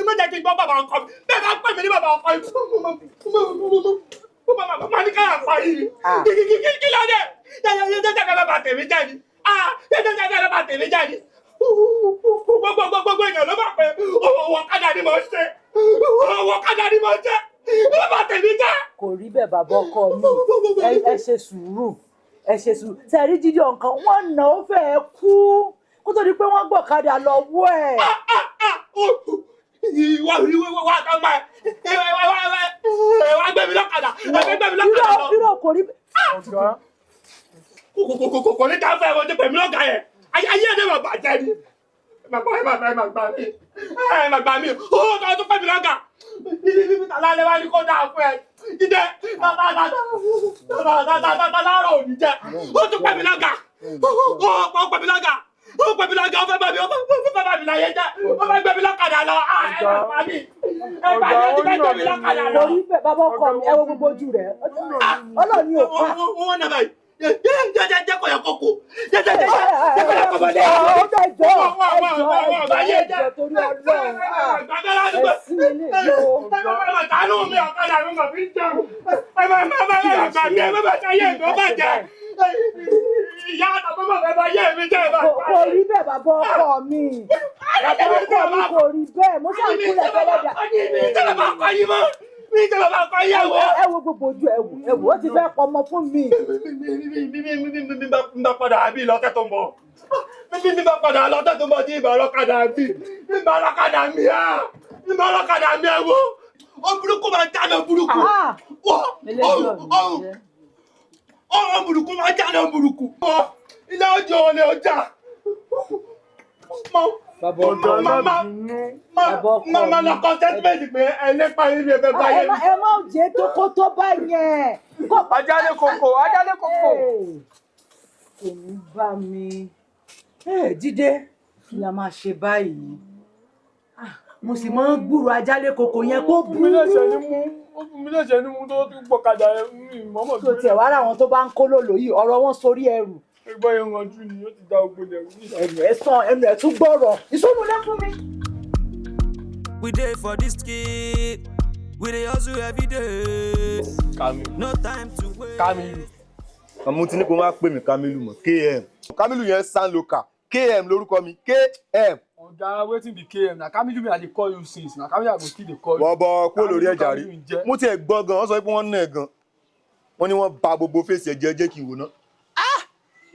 Má jẹ́ kí n gbọ́ bàbá ọkọ mi. Bẹ́ẹ̀ bá pè mí ní bàbá ọkọ mi. Má ní káyà pa yìí. Kí ló dé? Jẹ́jẹ́ bàbá tèmi jẹ́ ni. Jẹ́jẹ́ bàbá tèmi jẹ́ ni. Gbogbo èèyàn ló bá pẹ́ owó ọ̀kadà ni mo ṣe. Owó ọ̀kadà ni mo ṣe. Bàbá tèmi jẹ́. Kò rí bẹ́ẹ̀ bàbá ọkọ mi. Ẹ ṣe sùúrù. Tẹ̀rí jíjọ nǹkan wọ́n nà ó fẹ́ẹ́ kú kó tó di pé wọ́n gbọ̀kadà lọ́wọ́ ẹ̀. Ìwà kan máa wá gbé mi lọ́kadà. Irọ́ kò rí bẹ́ẹ̀. Kò ní ká fẹ́ wọ́n ti pè mí lọ́gà yẹn. Ayé ẹ̀dẹ̀ máa bàjẹ́ ni. Ẹ máa gbà mí. Ó tó pè mí lọ́gà. Tàlálẹ́ wá ní kó dáa fún ẹ. Ìdẹ láàárọ̀ òní jẹ́. Ó tún pè mí lọ́gà. Ó pè mí lọ́gà. Ó fẹ́ bá mi láyé jẹ́. Ó fẹ́ gbé mi lọ́kadà lọ. Ẹ gbà mí. Ó ti fẹ́ gbé mi lọ́kadà lọ. Lórí bẹ́ẹ̀ bàbá ọkọ mi ẹ wo gbogbo ojú rẹ̀. Ọlọ́ọ̀ni ò pa. Wọ́n nà báyìí. Jẹ́ kò yẹ kó kú. Jẹ́ kò yẹ kó bọ́lé. Ẹjọ́ torí Ọlọ́run. Ẹ̀sìn ilé yóò. Àánú mi ọ̀kadà mi mọ̀ fi ń jẹun. Ẹ máa ṣayé mi ó bàjẹ́. Ìyá àtàkùnmọ̀ fẹ́ bá yé mi jẹ́ ìbá. Kò rí bẹ́ẹ̀ bàbá ọkọ mi. Bàbá ọkọ mi kò rí bẹ́ẹ̀. Mo ṣàkúlẹ̀ fẹ́lẹ́dà. Ẹ wo gbogbo ojú ẹ wò ó ti fẹ́ pọmọ fún mi. Mi bá padà àbí lọ́tẹ̀ tó ń bọ̀. Mi bá padà lọ́tẹ̀ tó ń bọ̀ tí ìbá ọlọ́kadà mi. Ìbá ọlọ́kadà mi ẹ wo. Ó burúkú máa ń jáde burúkú. Ọ̀rọ̀ burúkú máa jáde burúkú. Ilé ọjọ́ olè ọjà. Mama lọ kọ statement pé ẹlẹ́pà yìí lè fẹ́ bá yẹn. Ẹ má jẹ́ tó bá yẹn. Ajálé kòkò. Kò ní bá mi. Jídé, kí la máa ṣe báyìí? Mo sì máa ń gbúrò ajálé kòkò yẹn kó bú. Mi lẹ́sẹ̀ ní mú tó tún gbọ̀kadà mọ́mọ́. Tó tiẹ̀ wá ráwọn tó bá ń kó lòlò yìí, ọ̀rọ̀ wọn sórí ẹrù. Ẹgbọ́n yẹn ranjú ni ó ti dá ogun ẹrù. Ẹnu ẹ̀ tún gbọ́rọ̀. Ìsúnú lẹ́ fún mi. We dey for this kid. We dey hustle every day. Kamilu. No time to wait. Kamilu. Àmọ́ tí ní kó má pè mí Kamilu mọ́, KM. Kamilu yẹn sound local. KM lórúkọ mi, KM. Oga, wetin be KM? Na Kamilu me I dey call you since. Na Kamilu I go still dey call you. Bọ̀bọ̀ kó lórí ẹja rí. Mo tiẹ̀ gbọ́ gan, wọ́n sọ pé wọ́n ná ẹ̀ gan. Wọ́n ní wọ́n ba gbogbo fèsì ẹ̀jẹ̀ jẹ́ kí n wò ná.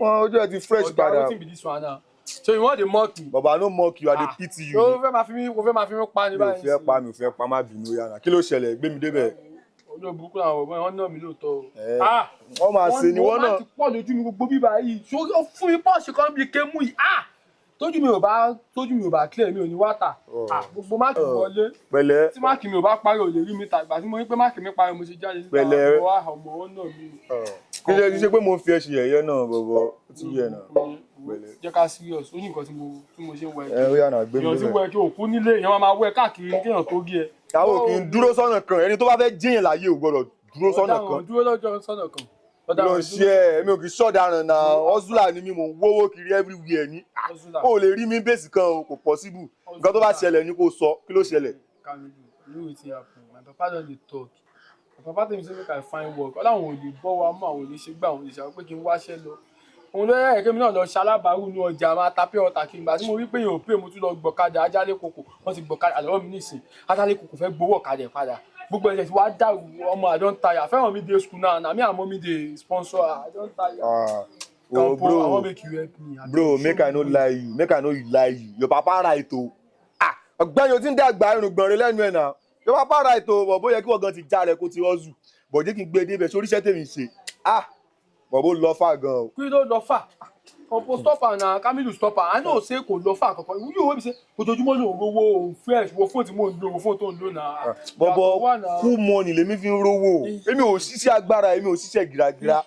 Wọ́n ojú ẹ̀ ti fresh padà. Oga, wetin be this one now? So you wan dey mock me? Baba no mock you, I dey pity you. O fẹ́ máa fi mí pa ni báyìí. Mi ò fẹ́ pa má bínú yàrá. Kí ló ṣẹlẹ̀? Gbé mi débẹ̀. Olóòbùkún làwọn ọ̀bọ̀n wọn náà mi lóòótọ́. Wọ́n máa ṣe ni wọ́n náà. Wọ́n ti pọ̀ lójú mi gbogbo bíbá yìí. Sórí ó fún mi pọ́ọ̀ṣì kan bíi kémù yìí. Tójú mi ò bá clear mi ò ní wáta. Gbogbo máàkì wọlé. Pẹ̀lẹ́. Tí máàkì mi ò bá parí ò lè rí mi ta. Ìgbà tí mo rí pé máàkì mi parí mo ṣe jáde síta. Pẹ̀lẹ́. Ọmọ wọn náà mi. Kí ṣe pé mo fi ẹṣin yẹ̀yẹ́ náà bọ̀bọ̀ ó ti yẹ náà. Jẹ́ ká serious ó ní nǹkan tí mo ṣe ń wẹ̀. Ó yà náà gbé mi èèyàn tí wẹ̀ kí òkú nílé èèyàn máa wẹ̀ káàkiri kéèyàn tó gé ẹ. Àwọn kì í dúró sọ́nà kan ẹni tó bá fẹ́ jíyàn láyé ò gbọ́dọ̀ dúró sọ́nà kan. Dúró lọ́jọ́ sọ́nà kan. Lọ ṣe ẹ èmi ò kì í ṣọ̀daràn náà ọ́sùlà ni mi mò ń wówó kiri everywhere ní. O lè rí mi bẹ́sì kan o kò possible. Nǹkan tó bá ṣẹlẹ̀ ni kò sọ kí ló ṣẹlẹ̀. Kamilu, you know wetin happen. My papa don dey talk. My papa tell me say make I find work. Ọlọ́run ò lè bọ́ wa mọ́ àwọn olè gbà àwọn olè ṣàwọn pé kí n wáṣẹ́ lọ. Òun ló yẹ kí mi náà lọ ṣalábàárù ní ọjà máa ta pé ọ̀tà kí n gbà tí mo rí pé yóò pé mo tún lọ gbọ̀kadà ajálé kòkò wọ́n ti gbọ̀kadà lọ́wọ́ mi nísìn ajálé kòkò fẹ́ gbowó ọ̀kadà padà gbogbo ẹ̀jẹ̀ tí wàá dàrú ọmọ I don tire fẹ́ràn mi dey school now na me and mommy dey sponsor I don tire. Oh bro, I wan make you help me. Bro, make I no lie you. Your papa right o. Ọ̀gbẹ́ni o ti ń dàgbà irùngbọ̀n rẹ lẹ́nu ẹ̀ náà. Your papa right o, bọ̀ bóyá kí wọ́n gan ti já rẹ̀ kó ti hustle. Bọ̀ jẹ́ kí n gbé débẹ̀ sórí iṣẹ́ tèmi ṣe. Bọ̀bọ̀ lọ fà gan o. Kí ló lọ fà? Ọ̀pọ̀ stopper na Kamilu stopper. I know say kò lọ fà kankan. Ìwúyò wo bí ṣe ojoojúmọ́ ló ń rówó òun fresh wo fóònù tí mò ń lo fóònù tó ń lò náà. Bọ̀bọ̀ full money lèmi fi ń rówó. Èmi ò ṣiṣẹ́ agbára, èmi ò ṣiṣẹ́ gìràgìrà.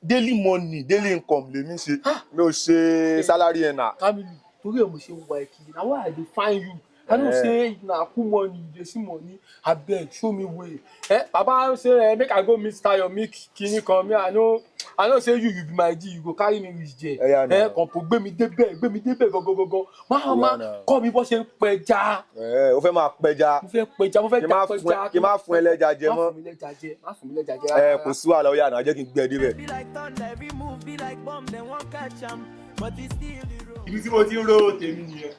Daily money, daily income lèmi ṣe. Mi ò ṣe salary earner. Kamilu, torí ẹ̀ mo ṣe ń wá ẹ kiri. Na why I dey find you? I know say na cool money, you dey see money. Abeg, show me way. Baba say make I go meet Tayo, make kini come here. I know say you be my G, you go carry me reach there. Kọ̀pọ̀ gbé mi débẹ̀ gangan. Máa kọ́ mi bó ṣe ń pẹja. O fẹ́ máa pẹja. Mo fẹ́ pẹja, mo fẹ́ dá pẹja. Kí n má fún ẹ lẹ́ja jẹ mọ́. Má fún mi lẹ́ja jẹ. Kò sí wàhálà ó yà náà, jẹ́ kí n gbé ẹ débẹ̀. Ibi tí mo ti ń ro tèmi nìyẹn.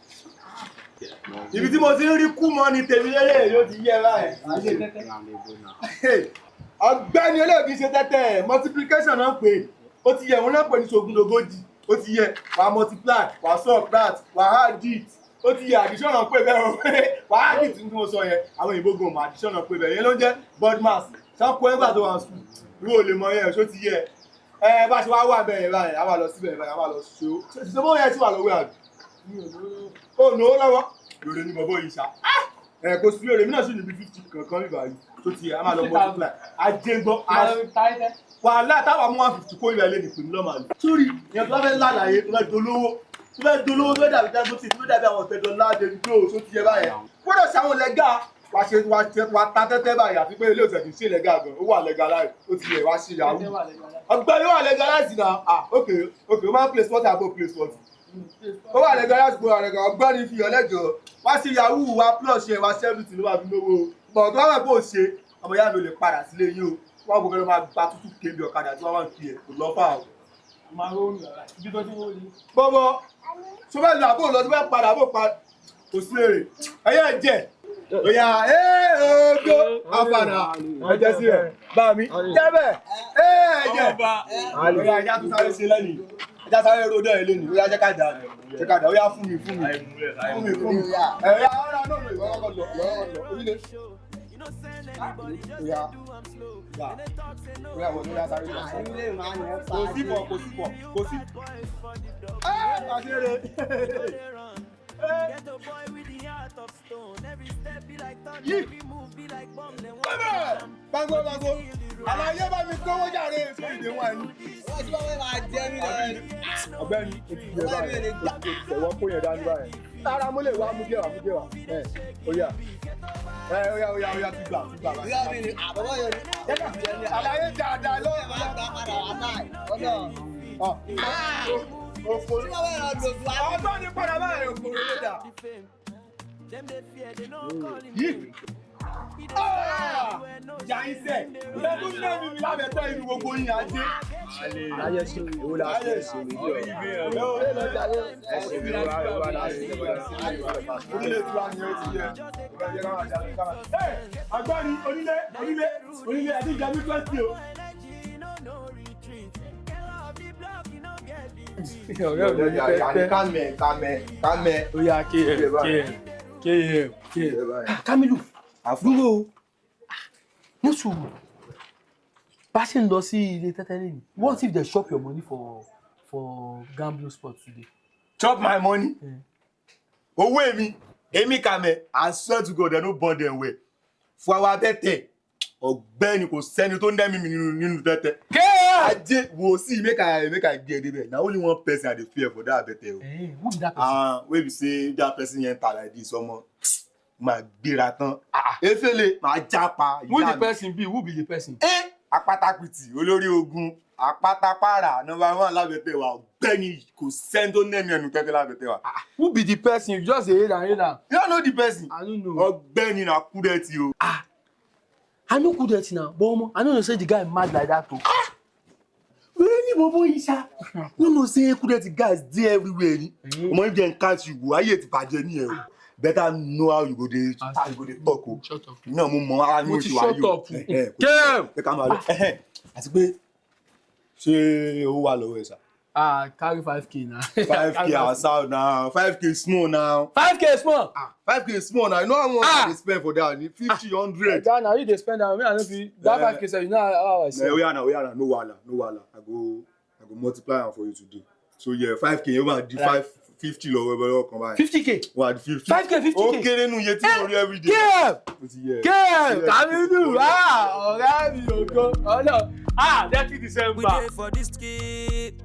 Ibi tí mo ti ń rí kú mọ́ ni tèmi lélẹ̀ ló ti yẹ báyìí. Ọ̀gbẹ́ni eléyìí kì í ṣe tẹ́tẹ́ multiplication náà pé ó ti yẹ òun náà pè ní ṣògùnlógójì ó ti yẹ wàá multiply wàá subtract wàá add it ó ti yẹ addition náà pé bẹ́ẹ̀ o wàá add it tí mo sọ yẹn àwọn òyìnbó gan mọ addition náà pé bẹ́ẹ̀ yẹn ló ń jẹ́ board mass ṣáàpù ẹgbàá tó wà sùn ìwé ò lè mọ yẹn ṣó ti yẹ bá ṣe wá wà bẹ́ẹ̀ yẹn báyìí àwa lọ síbẹ̀ báyìí àwa lọ ṣó ṣe bó yẹn ti wà lọ́wọ́ àbí ó nù ó lọ́wọ́ lórí ní bọ̀bọ̀ yìí ṣá kò sí èrè mi náà sì níbi 50 kankan nígbà yìí tó ti yẹ a máa lọ multiply ajégbọ́ wàhálà táwa mú 150 kó ilẹ̀ lé ní pèmí lọ́mọ àlè sórí ìyẹn tó bá fẹ́ lálàyé tó fẹ́ dolówó tó fẹ́ dàbí dágbótì tó fẹ́ dàbí àwọn ọ̀tẹ̀dọ̀ láàdé ní tó ti yẹ báyẹn gbọ́dọ̀ ṣe àwọn lẹ́gà wà ta tẹ́tẹ́ báyìí àti pé ilé òtẹ̀ kì í ṣe lẹ́gà gan ó wà lẹ́gà láì ó ti yẹ wá sí ìyàwó ọgbẹ́ni wà lẹ́gà láì sí náà ok ó máa ń play sport àbò play sport ó wà lẹ́gà láti gbọ́ àrẹ̀gà ọgbẹ́ni fi hàn lẹ́jọ́ wá sí yahoo wa plus yẹn wá sẹ́fìtì ló wà fi lówó bọ̀ tó wà pé ó ṣe ọmọ yá mi ò lè padà sílé yín o wọ́n gbogbo ló máa gba tútù kébi ọ̀kadà tí wọ́n wà ń fi ẹ̀ kò lọ́fà o. bọ́bọ́ tó bá lọ àbò lọ tó bá padà àbò pa kò sí èrè ẹ̀yẹ́ ẹ̀jẹ̀ òyà ogo àfànà ẹ̀jẹ̀ sí ẹ̀ bá mi jẹ́bẹ̀ ẹ̀jẹ̀ òyà ẹ̀jẹ̀ tó sáré ṣe lẹ́nu ẹ̀jẹ̀ sáré rodọ́ ẹ̀ lẹ́nu òyà jẹ́ ká dà òyà fún mi ẹ̀yà ọ̀rọ̀ náà lò ìwọ́n kọ́ lọ orílẹ̀ kò sí Get a boy with the heart of stone. Every step be like thunder, every move be like bomb. Then Bango. Àlàyé bá mi kówó jàre sórí ìdè wà ní. Wọ́n ti wọ́n máa jẹ́ mi lọ. Ọ̀gbẹ́ni o ti yẹ báyìí. Ìṣẹ̀wọ́ kó yẹn dání báyìí. Rárá mo lè wá mú jẹ́ wá. Oya. Oya ti gbà. Ìyá mi ni àbọ̀bọ̀ yẹn ni. Àlàyé dáadáa ló Ẹ máa gbà padà wá táì. Ọ̀dọ̀. Òfò. Tí wọ́n bá yẹn lọ lòdù wá. Ọgbọ́n ní padà báyìí òfò ló dà. Yìí. Ìyá yín sẹ̀, ìfẹ́ tó ń lé mi lábẹ́tọ́ inú gbogbo yín ajé. Ayé ṣe ìwò la ṣe ṣe ìwé ọ̀. Onílé tí wàá ní ó ti yẹ. Agbárí onílé àti ìjà mi fẹ́ sí o. Kámẹ́. Ó yá KM. Kamilu, dúró o. Ní sùúrù. Bá ṣe ń lọ sí ilé tẹ́tẹ́ lẹ́yìn. What if they chop your money for gambling spot today? Chop my money? Owó èmi Kàmẹ́, I swear to God, they no born them well. Fún àwa tẹ́tẹ́, ọ̀gbẹ́ni kò sẹ́ni tó ń dẹ́mi mi nínú tẹ́tẹ́. Ajé wo see make I get there. Na only one person I dey fear for that tẹ́tẹ́ o. Who be that person? Wey be say that person enter like this, ọmọ máa gbéra tán. Efele máa jápa. Who the person be? Who be the person? Apátápìtì olórí ogun apátápàrà #1 lábẹ́tẹ̀ wa ọ̀gbẹ́ni kò sẹ́ni tó nẹ́mi ẹnu tẹ́tẹ́ lábẹ́tẹ̀ wa. Who be the person? You just say hate You don't know the person? I don't know. Ọ̀gbẹ́ni na Kúdẹ́tì o. I know Kúdẹ́tì now, but omo, I know say the guy mad like that too. Wẹ́rẹ́ ní bọ́bọ́ yìí ṣá. You know say Kúdẹ́tì guys dey everywhere ni. Ọmọ if dem catch you go, ayé ti bàjẹ́ ní ẹ̀ o. Better know how you go dey talk o. Shut up. Náà mo mọ ara ní oṣù ayé o. Ẹ ká máa lọ. Àti pé ṣé owó wà lọ́wọ́ ẹ̀ sá? Carry 5K now. 5K outside now. 5K small now. 5K small. 5K small now. You know how much they spend for that? 50, 100. Now you dey spend am. Me I no fit. That 5K say you know how I say. We are now. No wahala. I go multiply am for you today. So yeah, 5K. You want the 550 lọ́wọ́ come by. 50K. What 50? 5K 50K. Okay, nínú iye tí mo rí every day. Kamilu. Ọ̀rẹ́ mi ògo. Ọlọ. 30 December. We dey for this kid.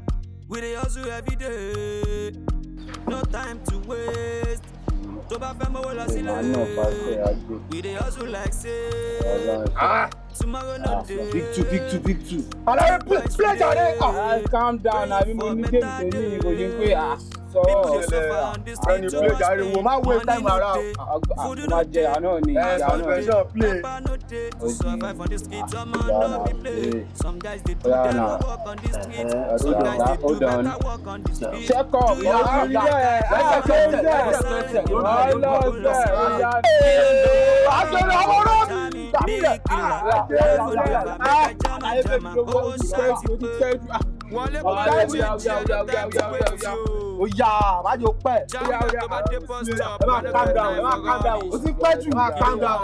We dey hustle every day. No time to waste. Tó bá fẹ́ mọ́wọ́ lọ sílẹ̀. We dey hustle like say. Tomorrow no day. Big two. Play jare. Calm down. Àbí mo ní game tèmi kò yẹ pé Ẹni play jare wo má waste time around. Má jẹ àná ni. Suspension play. Survive on the streets, some man no be play. Some guys they do better work on the streets. Some guys they do better work on the streets. Check up. Oya, má jò pẹ́. Ẹ máa calm down. O ti pẹ́ jù. Calm down.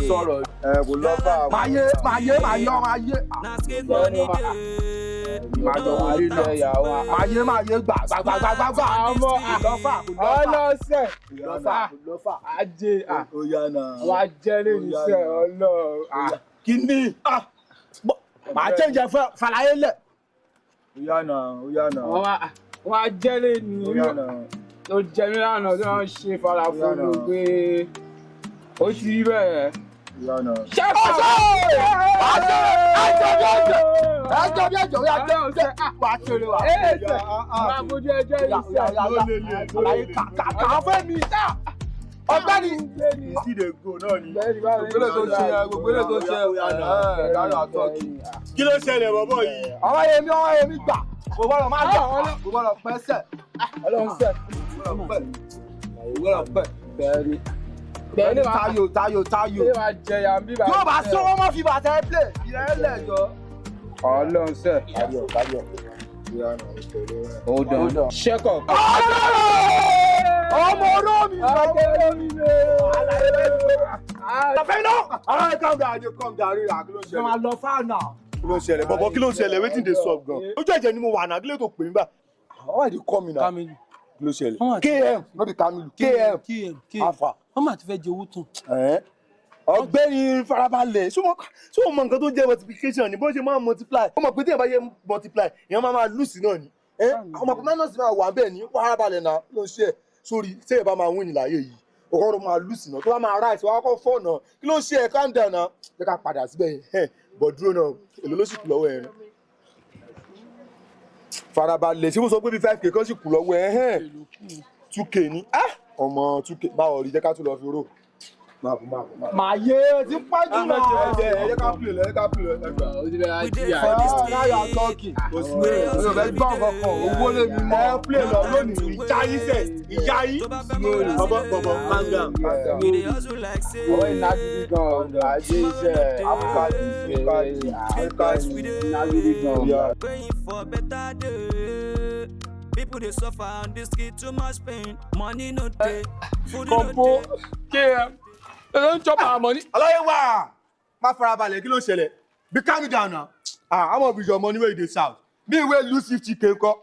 Sọ̀rọ̀ kò lọ bá a. Máa yọ. Máa yé gbà. Ọmọ ọlọ́sẹ̀. Lọ́fà. Ajé. Oya náà. Àwọn ajẹ́lé níṣẹ́ Ọlọ́run. Kí ni? Màá change fàlàyé lẹ̀. Oya náà. Wọ́n ajẹ́lé ní ló jẹ́ mí lánàá tí wọ́n ṣe fara fún mi pé ó ti rí bẹ́ẹ̀. Ṣẹ́kọ̀! Ẹjọ́ bí ẹjọ́ yà jẹ́ ọ̀sẹ̀ wà ṣeré wa. Ẹ̀ẹ́sẹ̀ máa bójú ẹjọ́ yìí sí àlàyé kàkà fẹ́ mi dá. Ọ̀gbẹ́ni ìdílé go náà ni. Gbogbo ilé tó ṣe dáná àtọ́kì. Kí ló ṣẹlẹ̀ bọ̀bọ̀ yìí? Ọwọ́ yẹmi gbà. Kò gbọ́dọ̀ máa lọ. Kò gbọ́dọ̀ pẹ́sẹ̀. Ọlọ́run sẹ̀. Bẹ́ẹ̀ni tayo. Yóò bá sọ wọ́n mọ́ fi bàtà ẹ play. Ìrẹ́ lẹ́jọ́. Ọlọ́run sẹ̀. Hold on. Check up. Ọmọ olómi lè. Àfẹ́ náà. Calm down, rí àkíló ṣẹlẹ̀. Ṣé máa lọ fáà náà? Kí ló ń ṣẹlẹ̀? Bọ̀bọ̀ kí ló ń ṣẹlẹ̀? Wetin dey sup gan? Ojú ẹ̀jẹ̀ ni mo wà náà, kí ló tó pè mí bá? Why dey call me now? Kamilu. Kí ló ṣẹlẹ̀? KM, no be Kamilu. KM. Alpha. Wọ́n máa ti fẹ́ jẹ owó tán. Ọ̀gbẹ́ni farabalẹ̀ ṣé o mọ nǹkan tó jẹ́ multiplication ni bó ṣe máa multiply ó mọ̀ pé tí èèyàn bá yẹ multiply èèyàn máa lose náà ni ọmọ pé minus máa wà bẹ́ẹ̀ ni farabalẹ̀ náà ló ń ṣe ẹ̀ sórí tí èèyàn bá máa win láyé yìí ọ̀rọ̀ máa lose náà tó bá máa right wá kọ́ fọ́ náà kí ló ń ṣe ẹ̀ calm down náà jẹ́ ká padà síbẹ̀ yẹn bọ̀ dúró náà èlò ló sì kù lọ́wọ́ ẹ̀ farabalẹ̀ ṣé mo sọ pé bí 5k kan sì kù lọ́wọ́ ẹ̀ 2k ni ọmọ 2k báwo rí jẹ́ ká tún lọ fi rò. Màá yé ti pàjù náà. Ẹ ká pè lẹ. Now you are talking. Ọ̀sẹ̀ bẹ́ẹ̀ gbọ́ ọ̀kọ̀ọ̀kan owó lè mi mọ́. Ẹ pè lọ lónìí ìjà yín sẹ̀ ìjà yín. Bọ̀bọ̀ calm down. Owó iná gidi gan-an àjẹ́ iṣẹ́ àbúkájú iná gidi gan-an. People they suffer on this kid too much pain. Money no day, food no Compo, day. KM, they don't chop our money. Aláyéwà, má farabalẹ̀ kí ló ṣẹlẹ̀? Be calm down now. I'm gonna be your money wey you dey shout. Me wey lose 50k ńkọ́.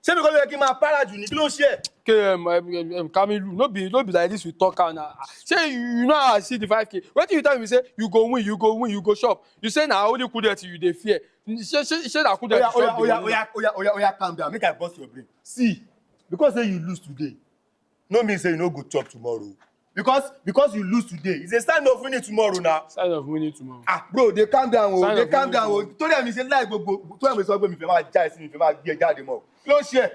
Ṣé mi kọ́ ló yẹ kí n máa para jù ní kí ló ṣe? KM, Kamilu, no be like this we talk now. Say you know how I see the 5k. Wetin you tell me say you go win, you go shop. You say na only Kudeti you dey fear. Say na Kudeti shop. Oya, calm down. Make I burst your brain. See, because say you lose today, no mean say you no go chop tomorrow. Because you lose today, it's a sign of winning tomorrow now. Sign of winning tomorrow. Bro, they calm down o. They calm down o. Torí àmì ṣe láì gbogbo. Torí àmì sọ pé mi fẹ́ máa já ẹsìn mi fẹ́ máa gbé ẹ jáde mọ́. Kí ló ń ṣe?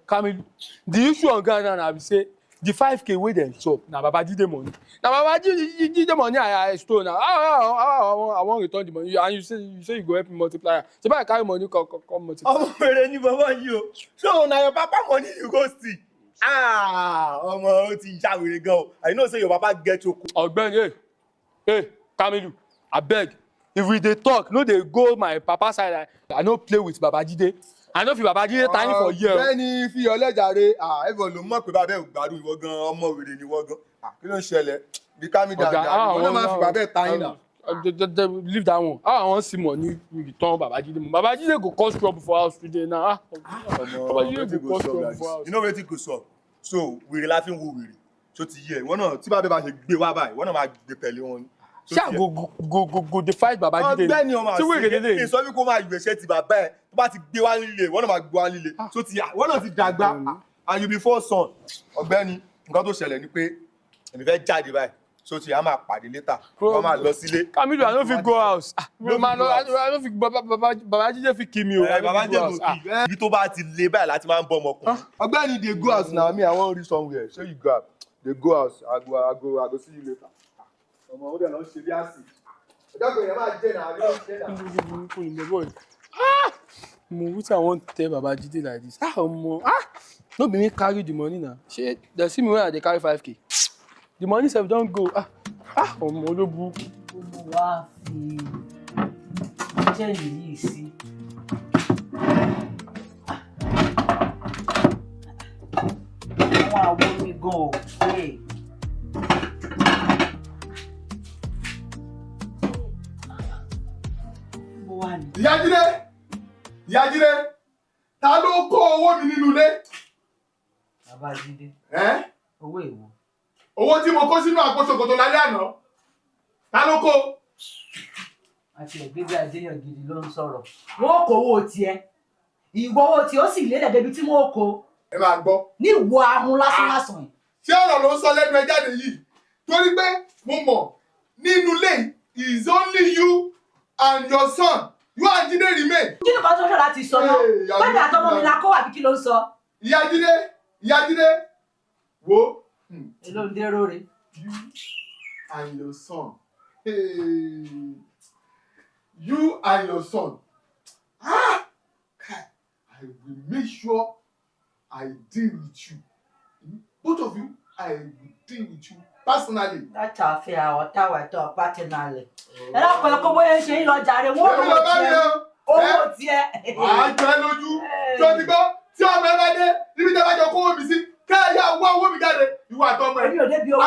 Kamilu, the issue on Ghana now be say the 5k wey dem chop na Babajide money. Na Babajide money I stole now. I wan return the money and you say you go help me multiply. Say I carry money come multiply. Ọmọ rẹ ni bàbá yìí o. So na your papa money you go steal. Ọmọ o ti ya wèrè gan o. I know say your papa get oko. Ọ̀gbẹ́ni, hey, Kamilu, abeg, if we dey talk, no dey go my papa side. I no play with Babajide. I know if Babajide time for year. Bẹ́ẹ̀ni fi ọlẹ́jàre, everyone ló mọ̀ pé bàbá ẹ̀ gbádùn ìwọ gan ọmọ wèrè ni wọ́n gan. Kí ló ń ṣẹlẹ̀? Bí kámi dáadáa, wọ́n náà máa fi bàbá ẹ̀ ta yín náà. Leave that one. How I wan see money return Babajide. Babajide go cause trouble for house today now. Babajide go cause trouble for house. You know wetin go sup? So wèrè la fi ń wo wèrè. So ti yẹ, ìwọ náà tí bàbá bá ṣe gbé wá báyìí, ìwọ náà máa gbé pẹ̀lú wọn. Ṣá go dey fight Babajide. Ọ̀gbẹ́ni ọmọ àti ìsọ wípé kó máa gbèsè ti bàbá ẹ̀ tó bá ti gbé wá líle, ìwọ náà máa gbé wá líle. So ti yà, ìwọ náà ti dàgbà and you be four son. Ọ̀gbẹ́ni, nǹkan tó ṣẹlẹ̀ ni pé èmi fẹ́ jáde báyìí. So ti yà máa pàdé later. Wọ́n máa lọ sílé. Kamilu, I no fit go house. I no fit Babajide fit kill me o. Babajide go kill. Ibi tó bá ti le báyìí láti máa ń bọ́ ọmọkùnrin. Ọ̀gbẹ́ni dey go house now, me I wan reach somewhere. So you grab. Dey go house. I go see you later. Ọmọ ó dẹ̀ lọ ṣe bí àsì. Ọjọ́ kò yẹ máa jẹ́ náà, àbí ó ṣe náà. Wetin I wan tell Babajide like this? Omo, no be me carry the money now. Shey, dem see me when I dey carry 5k. The money sef don go. Omo ló burúkú. Mo wá fi jẹ́ẹ̀lì yìí sí. Àwọn àwo mi gan ò pé. Ìyá Jídé, ta ló kó owó mi nínú ilé? Babajide. Owó èwo? Owó tí mo kó sínú àpò ṣòkòtò lálẹ́ àná. Ta ló kó? Àti ẹ̀gbẹ́gbẹ́ àjẹyàn gidi ló ń sọ̀rọ̀. Wọ́n kó owó tiẹ̀. Ìwọ owó tí ó sì lélẹ̀ débi tí wọ́n kó. Ẹ máa gbọ́. Ní ìwọ ahun lásán. Ṣé ọ̀rọ̀ ló ń sọ lẹ́nu ẹ jáde yìí? Torí pé mo mọ̀ nínú ilé is only you and your son. You and Jide remain. Kí ni kan tó ṣe láti sọ náà? Bẹ́ẹ̀ni àtọmọ mi la kó àbí kí ló ń sọ? Ìyá Jídé, wo. Èló ń dérò rè. You and your son. Hey. You and your son. I will make sure I deal with you. Both of you, I will deal with you personally. That's a fair or tower to personally. Ẹ lọ́pọ̀ ẹ̀kọ́ bóyá ṣe ń lọ jàre wọ́n owó tiẹ̀. Àjẹ́ lójú tó ti gbọ́ tí ọmọ ẹ bá dé níbi tí ẹ bá jọ kówó mi sí káyà wá owó mi jáde ìwà àtọmọ ẹ. Mi ò débi owó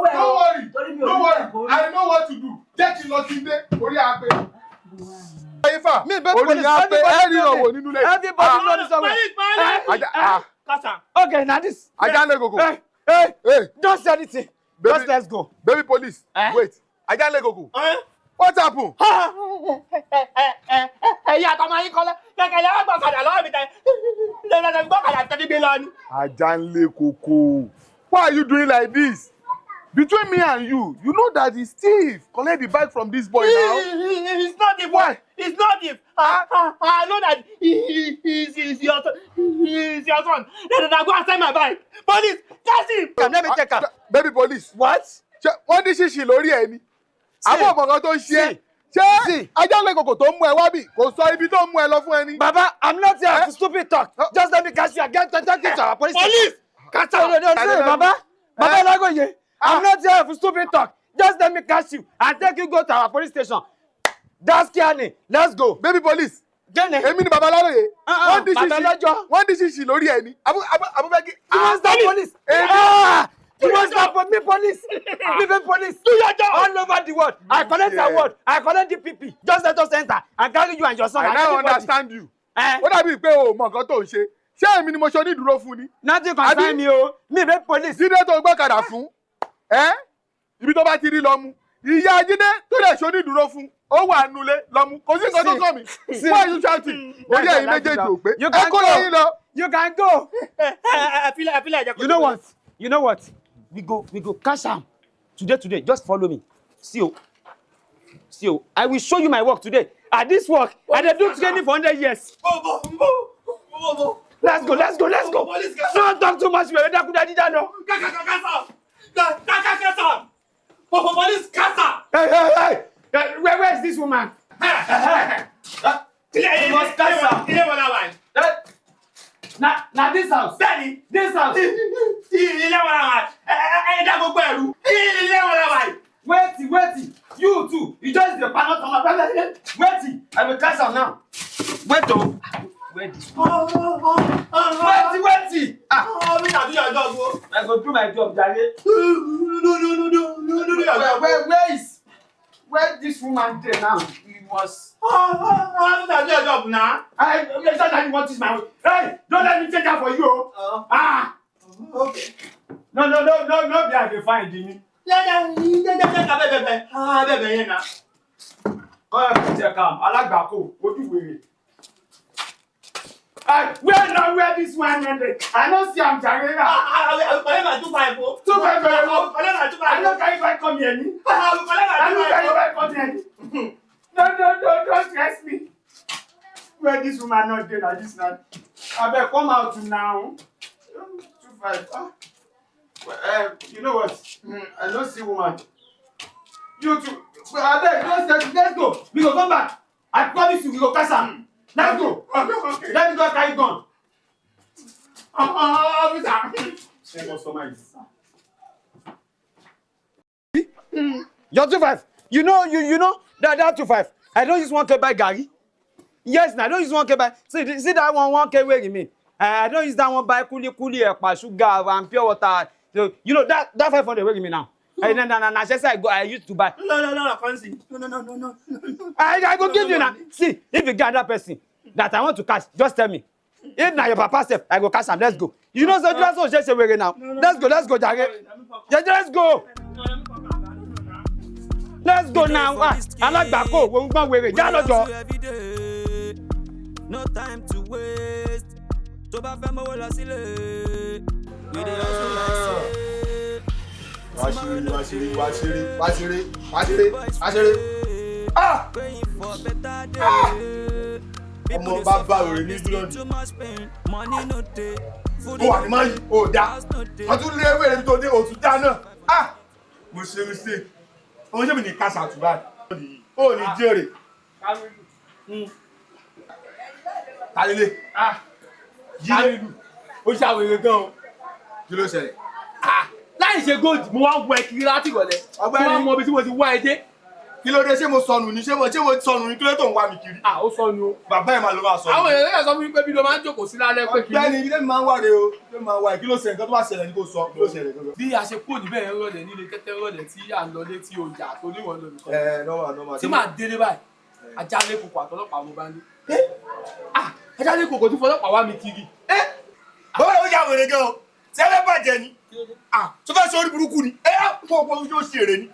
ẹ̀ o. Don't worry, torí mi ò don't worry, I know what to do. Jẹ́ kí lọ sí ilé orí àgbẹ̀. Ifá, Me baby orí police. àgbẹ̀ ẹ rí ọwọ́ nínú ilé. Everybody know this somewhere. Okay, now this. Ajá lè gògò. Hey, don't say anything. Just let's go. Baby police, wait. Ajá lè gògò. What happened? Ẹ̀yin àtọmọ yín kọ́lé. Kẹ̀kẹ́ lẹ́wọ́n gbọ́kadà lọ́wọ́ mi tẹ̀. Lẹ́nu gbọ́kadà tẹ̀lé gbé lọ ni. Ajá lè kòkò. Why are you doing like this? Between me and you know that he's thief. Collect the bike from this boy now. He's not thief. Why? He's not thief. I know that he's your son. He's your son. Then I go and send my bike. Police, catch him. Let me check her. Baby police. What? Wọ́n dín ṣíṣì lórí ẹ̀ ni. Àwọn ọmọ tó ń ṣe é. Ṣé ajá lè kòkò tó ń mú ẹ wá bì? Kò sọ ibi tó ń mú ẹ lọ fún ẹ ni. Baba, I'm not here to stupid talk. Just let me catch you again. Talk to our police. Police! Catch her. No, Baba. Baba, let go here. I'm not here for stupid talk. Just let me catch you and take you go to our police station. That's Kiani. Let's go. Baby police. Jenny. Èmi ni baba láròyé. Wọ́n dín ṣíṣì lórí ẹ̀ ni. Abúbẹ́gí. You must stop police. You must stop for me, police. Leave police. Do your job. All over the world. I collect award. I collect DPP. Just let us enter and carry you and your son. I now understand you. Ó dàbí pé o mọ nǹkan tó ń ṣe. Ṣé èmi ni mo ṣe onídùúró fún ni? Nothing concern me o. Me be police. Jídé tó gbọ́kadà fún. Ibi tó bá ti rí lọ mú. Ìyá Jídé tó lè ṣe onídùúró fún. Ó wà nulẹ̀ lọ mú. Kò sí nǹkan tó kàn mí. Why you shouting? Orí ẹ̀yin méjèèjì ò pé. Ẹ kó lẹ́yìn lọ. You can go. I feel like you know what? We go cash am. Today. Just follow me. See you. I will show you my work today. At this work, I dey do training for 100 years. Let's go. Don't talk too much. Police casa. Hey. Where is this woman? You must casa. Now this house. This house. Wait. You too. You just the panel on my wait. I will cash out now. Wait. Wait. Wait. I go do my job, Jare. No. Where this woman there now? He was. How do I do your job now? I make sure that you want this my way. Hey, don't let me take that for you. Okay. No, be I dey find me. Alagbako, ojú wèrè. Where this one ended? I don't see am Jare. I will collect my 254. 254. I don't carry back come here. I will collect my 254. Come here. No, don't stress me. Where this woman not there like this now? I better come out now. 25. You know what? I don't see woman. You too. Let's go. We go come back. I promise you, we go catch am. Let's go. Okay. Let me go carry gun. Your 25. You know that 25. I don't use 1K buy Gary. Yes, I don't use 1K buy. See that 1K where you mean? I don't use that one buy kuli, sugar, and pure water. So, you know that 500 where you mean now? No. Just I used to buy. No, I can't see. No. I go give you now. See, if you get that person that I want to catch, just tell me. If now your papa step, I go catch him. Let's go. You know, so that's what just say we're now. Let's go, Jare. Let's go. Let's go now. Alagbako, we go we're Jalo. No time to waste. To ba fẹ́ mọ́wọ́ lọ sílé. We dey hustle like say. Wáṣírí. Ọmọ bàbá òrè ní búlọ́ọ̀dù. Ó wà ní máa yí, ó dá. Wọ́n tún lé ewé rẹ̀ tó dé òtún dá náà. Mo ṣe mistake. Ọmọ ṣé mi ní cash out báyìí? Ó ní jèrè. Kálílé. Kamilu. Ó ṣàwèrè gan-an. Kí ló ṣẹlẹ̀? Láì ṣe gold, mo wá wọ ẹkiri láti ìrọ̀lẹ́. Ọgbẹ́ni mo mọ ibi tí mo ti wá ẹ dé. kí ló dé ṣé mo sọnù ni ṣé mo sọnù ni kí ló tó ń wá mi kiri. Ó sọnù. Bàbá ẹ̀ máa ló máa sọnù. Àwọn èèyàn lẹ́yìn sọ fún mi pé bí ló máa ń jókòó sí lálẹ́ pé kí. Bẹ́ẹ̀ni ibi tẹ́mi máa ń wà rè o ibi tẹ́mi máa ń wà kí ló ṣe nǹkan tó bá ṣẹlẹ̀ ní kò sọ kí ló ṣẹlẹ̀ gangan. Bí a ṣe kúrò níbẹ̀ yẹn rọlẹ̀ nílé kẹ́tẹ́ rọlẹ̀ tí à ń lọ létí ọjà tó níwọ̀n lọ nìkan. Nọ́mà. Tí màá délé báyìí ajálẹ̀ kòkò àtọlọ́pàá mo bá ní. Ajálẹ̀ kòkò tí fọlọ́pàá wá mi kiri. Bọ́lá ó yà wèrè gan o tẹ́lẹ̀ bàjẹ́ ni tó fẹ́ sọ orí burúkú ni fún yóò ṣe èrè ni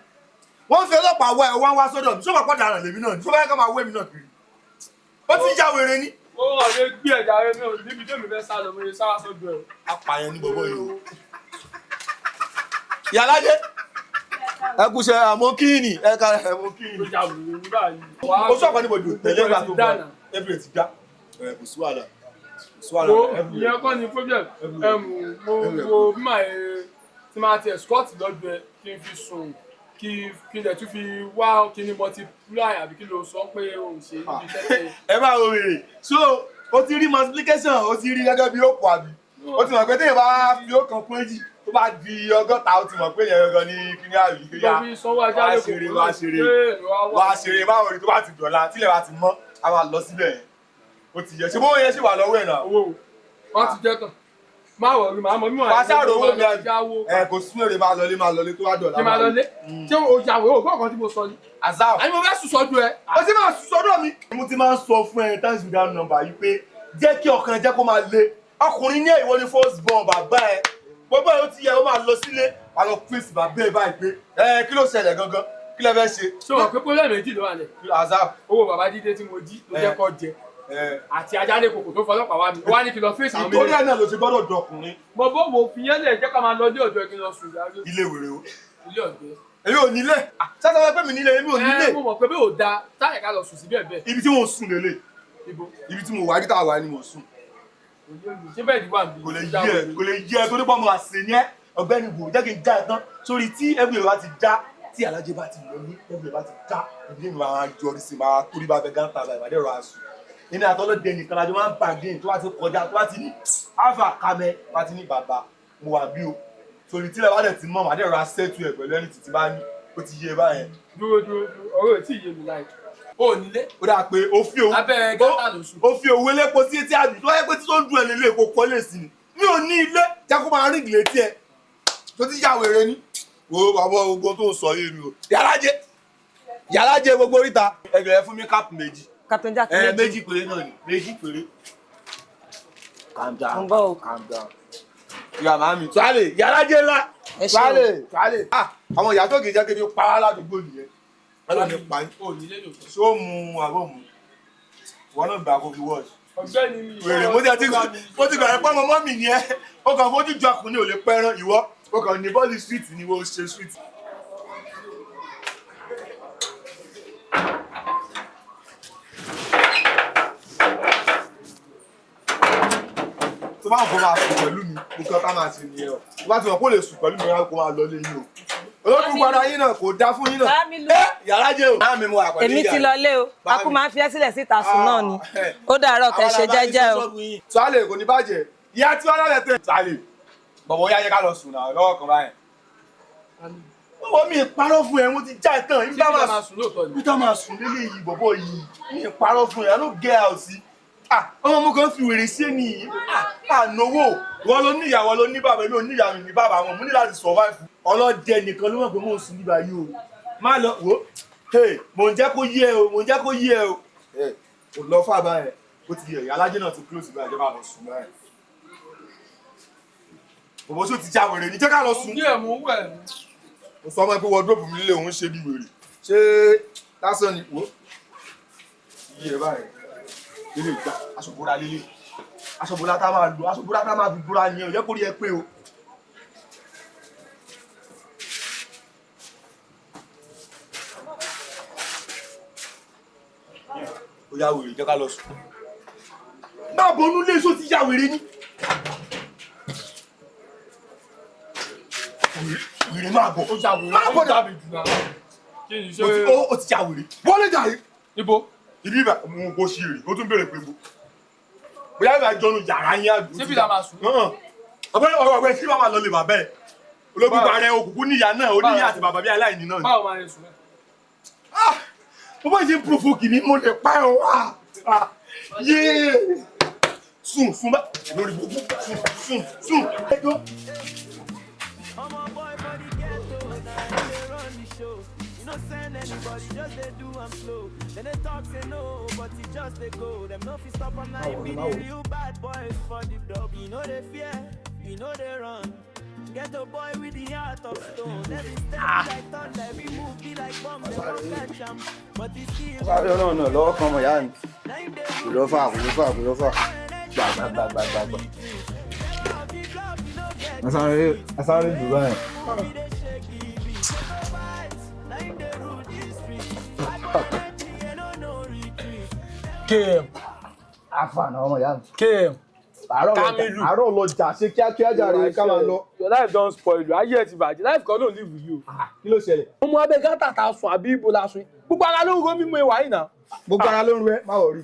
wọ́n fi ọlọ́pàá wá ẹ̀ wá sọ́dọ̀ mi sọ́pàá pọ̀dà àràn lèmi náà ni sọ́pàá ká máa wé mi náà kiri ó ti já wèrè ni. Ó wà lé gbé ẹ̀dá rẹ náà níbi tó mi fẹ́ sá lọ mo lè sá sọ́dọ̀ ẹ̀. Apààyàn ní bọ̀bọ̀ yìí. Ìyálájé ẹ kú ṣe àmọ́ kíni ẹ ká ẹ̀mọ́ kíni. Ó já wèrè ní báyìí. Ó sọ̀kọ́ níbo dùn tẹ̀lé ìgbà tó bọ̀ ẹ̀bùrẹ̀ ti dá kò sí wàhálà. Ìyẹn kọ́ ni problem mo bí màá tí máa ti escort lọ́dọ̀ ẹ kí n fi sùn kí n dẹ̀ tún fi wá kí ni multiply àbí kí ló sọ pé o ṣe níbi tẹ́tẹ́. Ẹ máa wo wèrè so o ti rí multiplication o ti rí gẹ́gẹ́ bí òpó àbí o ti mọ̀ pé téèyàn bá fi ó kan kún èjì tó bá di 100 o ti mọ̀ pé yẹn gangan ní kíní àbí kí yá wá ṣeré báwo rí tó bá ti dọ̀la tílẹ̀ bá ti mọ́ a máa lọ síbẹ̀ yẹn o ti yẹ ṣe bó yẹn ṣì wà lọ́wọ́ ẹ̀ náà. Owó wọ́n ti jẹ́ tán máa wọ̀ rí màá mọ̀ mímọ̀ wá ṣàrò owó mi ẹ̀ kò sún èrè máa lọlé tó wá dọ̀la. Kí máa lọlé ṣé o jà wò ó gbọ́ ọ̀kan tí mo sọ ni. Azam àní mo fẹ́ sùn sọ́dọ̀ ẹ. o ti máa sùn sọ́dọ̀ mi. Mo ti máa ń sọ fún ẹ times without number yìí pé jẹ́ kí ọkàn jẹ́ kó máa le ọkùnrin ní ìwọ ni first born bàbá ẹ gbogbo ẹ ó ti yẹ ó máa lọ sílé wà lọ fèsì bàbá ẹ báyìí pé kí ló ṣẹlẹ̀ gangan kí lẹ fẹ́ ṣe. Ṣé o pé pólẹ̀ méjì ló wà lẹ̀. Azam owó bàbá dídé tí mo jí ló jẹ́ kó jẹ àti ajálẹ̀ kòkò tó fọlọ́pàá wá mi wá ní kí lọ fèsì àwọn méjèèjì. Ìtòrí ẹ̀ náà ló ti gbọ́dọ̀ dọkùnrin. Mo bó wo fi yẹn lẹ̀ jẹ́ ká máa lọ ilé ọ̀dọ́ kí n lọ sùn dájú. Ilé wèrè o. Ilé ọ̀dọ́. Èmi ò nílé sátọ́ wẹ́ pé mi nílé èmi ò nílé. Mo mọ̀ pé bí ò da táyà ká lọ sùn sí bẹ́ẹ̀ bẹ́ẹ̀. Ibi tí mo sùn lélẹ̀ ibi tí mo wà níta wà ni mo sùn. Ṣé bẹ́ẹ̀ ni wà ní. Kò lè yẹ tó ní pọ́ mo àṣẹ ní ẹ ọ̀gbẹ́ni wò jẹ́ kí n já ẹ tán sórí tí ẹbí rẹ bá ti já tí alájẹ bá ti lọ ní ẹbí rẹ bá ti já ìdílé mi máa jọrí sí máa torí bá bẹ gáńtà ìbàdí ọ̀rọ̀ àṣù nínú àtọ́lọ́dẹ nìkan lájọ máa ń bàgé tó bá ti kọjá tó bá ti ní alpha kamẹ tó bá ti ní bàbá mo wà bí o sórí tí lẹ́wọ́n dẹ̀ ti mọ̀ màdé ọ̀rọ̀ àṣẹ́tù ẹ̀ pẹ̀lú ẹni títí bá ní ó ti yé báyẹn. Dúró ọ̀rọ̀ ẹ̀ tí ì yé mi láì. O nílé. Ó dà pé ó fi òwe lépo sí etí àbí tó wáyé pé tí tó ń dùn ẹ̀ lélẹ̀ kó kọ́ lè sí ni mi ò ní ilé jẹ́ kó máa rígì létí ẹ̀ tó ti yà wèrè ni wo bàbá ogun tó ń sọ yé mi o yàrájẹ gbogbo oríta ẹgbẹ̀rẹ̀ fún mi káàpù méjì méjì péré náà ni méjì péré. Calm down. Ìyá màmí tuwálè yàrájẹ ńlá tuwálè àwọn ìyá tó kì í jẹ́ kébi pa á ládùúgbò nìyẹn wọ́n lọ ní pa yín ṣé ó mu àbọ̀ mu wọ́n náà gbà kó fi wọ́ọ̀ṣì. Ọ̀gbẹ́ni mi wèrè mo ti gbàgbé pé ọmọ mi ni ẹ ó kàn fojú ju akùnrin ò lè pẹ́ràn ìwọ ó kàn ní bọ́ọ̀lì street ni wọ́n ṣe street. tó bá ń fọ máa sùn pẹ̀lú mi mo kàn ká máa ṣe nìyẹn o tó bá ti mọ̀ kó lè sùn pẹ̀lú mi rárá kó máa lọ lé yín o olóògùn padà yín náà kò dá fún yín náà yàrá jẹ́ o. Èmi ti lọ lé o a kú máa ń fi ẹ́ sílẹ̀ síta sùn náà ni ó dàárọ̀ kẹ́ ṣe jẹ́jẹ́ o. Tuwálè kò ní bàjẹ́ ìyá tí wọ́n lọ́lẹ̀ tẹ̀. Tuwálè bọ̀bọ̀ yá yẹ ká lọ sùn náà lọ́wọ́ kan báyìí. Bọ̀bọ̀ mi parọ́ fún ẹ mo ti já ẹ tán ibi tá máa sùn lélẹ̀ yìí bọ̀bọ̀ yìí mi parọ́ fún ẹ I no get house sí. Ọmọ mo kàn fi wèrè sí ẹni yìí ànáwó wọn ló ní ìyàwó ló ní bàbá mi ò ní ìyá mi ní bàbá wọn mo ní láti survive ọlọ́dẹ nìkan ló mọ̀ pé mò ń sùn nígbà yìí o má lọ wò mò ń jẹ́ kó yé ẹ o kò lọ fà báyẹn ó ti yẹ alájẹ náà ti close báyìí jẹ́ ká lọ sùn báyìí bòbó tó ti já wèrè ní jẹ́ ká lọ sùn. mo sọ ọmọ pé wardrobe mi nílé òun ṣe bí wèrè ṣé lásán ni wò yí ẹ báyìí lílé ìgbà aṣọ́bùrà lílé aṣọ́bùrà tá máa lò aṣọ́bùrà tá máa fi búra ni ẹ ò jẹ́ kó rí ẹ pé o. ó yá wèrè jẹ́ ká lọ sùn. Máa bọnú lé só ti yá wèrè ní. Wèrè máa bọ̀. Ó já wèrè. Máa bọ̀ dàbí jù náà. Kí ni ṣe? Ó ti já wèrè. Wọlé jàre. Ibo. Ibi ìbà mo kò ṣe èrè. Ó tún bèrè pé bo. Bóyá ìbà jọnu yàrá yín àdúgbò. Ṣé bí la máa sùn? Ọ̀gbẹ́ kí máa lọ lè bàbá ẹ̀. Ológun bàrẹ̀ òkùnkùn níyà náà, oníyà àti bàbá bí aláìní náà. Báwo máa ń sùn? Mo bá ṣe provoke ni mo lè pa ẹ̀ wá. Yéé. Sùn bá lórí gbogbo sùn. Ẹjọ́. No send anybody, just they do I'm slow. Then they talk say no, but it just they go. Them no fi stop on night, be the real bad boys for the dog. You know they fear, you know they run. Get a boy with the heart of stone. Every step like thunder, every move be like bomb. They won't catch 'em, but it's still. No, lọ́wọ́ kan mọ̀ yá ni. Kò lọ́ fà. Gbà. Asáré jù báyìí. KM. Àfààní ọmọ ìyá mi. KM. Kamilu. Àárọ̀ lọ jà ṣe kíákíá jàre ká máa lọ. Your life don spoil you. Ayé ẹ ti bàjẹ́. Life kan ló live with you. Kí ló ṣẹlẹ̀? Ọmọ abẹ́ gátà ta sùn àbí ibo la sùn. Gbogbo ara ló ń ro mímú ìwà yìí náà. Gbogbo ara ló ń ro ẹ, má wọ̀ rí.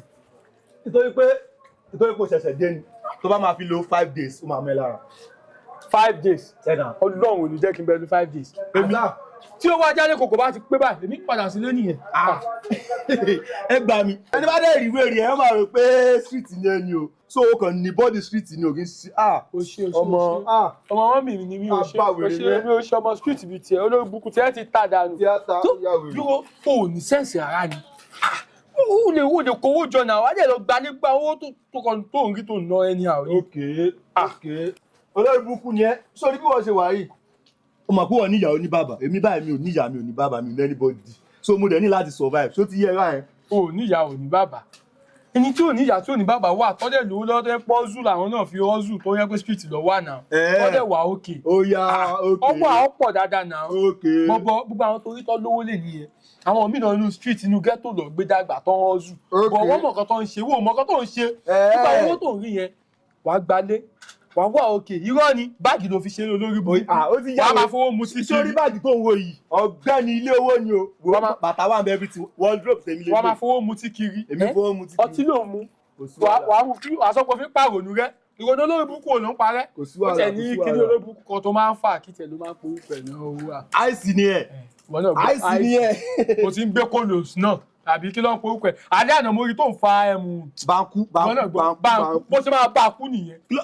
Nítorí pé o ṣẹ̀ṣẹ̀ dé ni. Tó bá máa fi lo 5 days, ó máa mẹ́ lára. 5 days. Ọlọ́run ò ní jẹ́ kí n bẹ̀rù 5 days. Èmi tí ó wá jáde kòkò bá ti pé báyìí, èmi padà sílé nìyẹn. Ẹ gbà mí. Ẹni bá dẹ̀ rí ìwé rí ẹ, ó máa rò pé street ni ẹni o. So o kàn ní body street ni o kì í ṣe. Ọmọ wọn mi mi ò ṣe ọmọ street bíi tiẹ̀ olórí burúkú tiẹ̀ ti tà dànù. Dúró o ní sẹ́ǹsì ara ni. O lè kówó jọ náà, wàá dẹ̀ lọ gba nígbà owó tó ń rí tó ń ná ẹni àwọn. Ok. Olórí burúkú ni ẹ, sórí bí wọ́n ṣe wà yìí. O mọ̀ pé wọ́n níyàwó ní bàbá, èmi báyìí mi ò níyà mi ò ní bàbá mi ò ní anybody. So mo dẹ̀ ní láti survive, ṣó ti yẹ ra ẹ. O níyàwó ní bàbá. Ẹni tí ò níyà tí ò ní bàbá wà tọ́dẹ̀ lówó lọ́dẹ̀ pọ́zù làwọn náà fi ọ́zù tó yẹ pé street lọ wà náà. Tọ́dẹ̀ wà òkè. Ó yá òkè. Ọ̀pọ̀ àwọn pọ̀ dáadáa náà. Òkè. Gbogbo àwọn torí tọ́ lówó lè nìyẹn. Àwọn mìíràn inú street inú ghetto lọ gbé dàgbà tó ń ọ́zù. Bọ̀ wọ́n mọ̀ kan tó ń ṣe, wọ́n mọ̀ kan tó ń ṣe. Nípa owó tó ń rí yẹn, wàá gbalé. Wà wá òkè irọ́ ni báàgì ló fi ṣe olórí burúkú wà máa fowó mu sí kiri. Sórí báàgì tó ń wo yìí ọ̀gbẹ́ni ilé owó ni o bàtà wà ń bẹ everything wardrobe tèmi lè lò. wà máa fowó mu sí kiri. Èmi fowó mu sí kiri. Ọtí ló mú wà á mú kí àsọpọ̀ fi pàrònú rẹ ìrònú olórí burúkú ò ló ń parẹ́. Ó tẹ̀ ní kíní olórí burúkú kan tó máa ń fà kí tẹ̀ ló máa ń powó pẹ̀lú owó à. àìsí ni ẹ àìsí ni ẹ. o ti ń gbé kolos náà tàbí kí ló ń powó pẹ̀ adé àná mórí tó ń fa ẹmu. Banku bó ṣe máa bá a kú nìyẹn. bó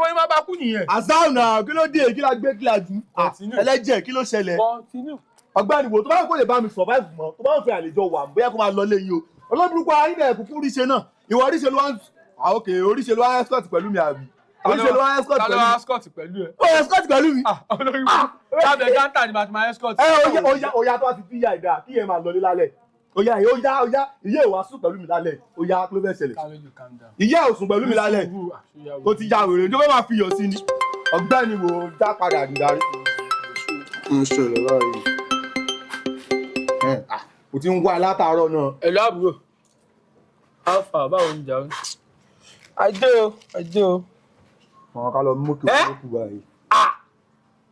ṣe máa bá a kú nìyẹn. àṣà ọ̀nà kí ló dé kí la gbé kí la jù. ẹlẹ́jẹ̀ kí ló ṣẹlẹ̀. ọ̀gbẹ́ni wo tó bá ń kó lè bá mi survive mọ́ tó bá ń fẹ́ àlejò wà bóyá kó máa lọ lé yín o. olóbùrúkọ ayílẹ̀ kúkú ríṣe náà ìwọ oríṣi ló wá ń ok oríṣi ló wá escort pẹ̀lú mi àbí. oríṣi ló wá escort pẹ̀lú mi. ta ló escort pẹ̀lú ẹ. ó escort pẹ̀lú mi. olórí tábẹ̀ gántà ni màá ti máa escort. Oya tó wá ti bí ìyá ìdá kí yẹn máa lọ ní lálẹ́. Oya ìyá ìwà sùn pẹ̀lú mi lálẹ́. Oya kí ló fẹ́ ṣẹlẹ̀. Ìyá ò sùn pẹ̀lú mi lálẹ́. Ó ti ya wèrè ní ó fẹ́ máa fi iyọ̀ sí ni. Ọ̀gbẹ́ni wo dá padà nídarí. Ń ṣẹlẹ̀ báyìí. O ti ń wá látàárọ̀ náà. Ẹ̀lú àbúrò. Alpha báwo ni ìjà o? Ajé o. Àwọn ká lọ mú kí o kú báyìí.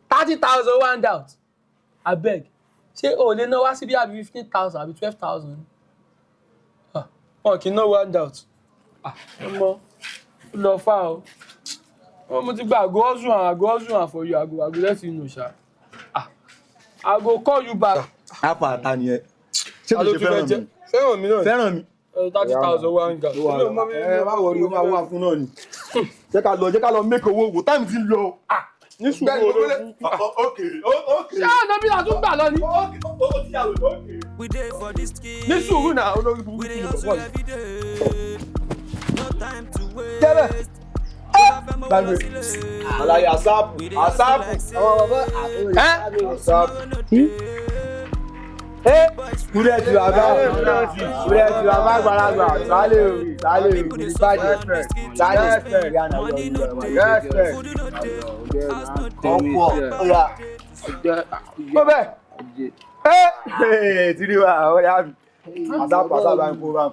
30,000 one doubt. Abeg. Ṣé o lè ná wá sí bí àbí 15,000 àbí 12,000? Wọn kì í ná one doubt. Ọmọ ó lọ fà o. Mo ti gba àgọ́ ọ̀sùn for you. I go let you know ṣá. I go call you back. Àpà ta ni ẹ? Ṣé kò ṣe fẹ́ràn mi? Fẹ́ràn mi náà. Fẹ́ràn mi. 30,000 one doubt. Má wọrí o máa wà fún náà ni. Jẹ́ ká lọ make owó wò táìmù ti ń lọ. Ní sùúrù olóògùn. Okay. Ṣé ànábì la tún gbà lọ ni? Ní sùúrù náà olórí burúkú ni bọ̀bọ̀ yìí. Tẹ́lẹ̀. Gbàgbé. Àlàyé àsáàpù. Kúrẹ́ ti wà bá gbàlagbà. Sálẹ̀ òbí bàjẹ́. Sálẹ̀ ìyànà ọ̀pọ̀ ọ̀yà. Mo bẹ̀. Tìrí wa ọ̀yà mi. Àsáàpù ń kó bá.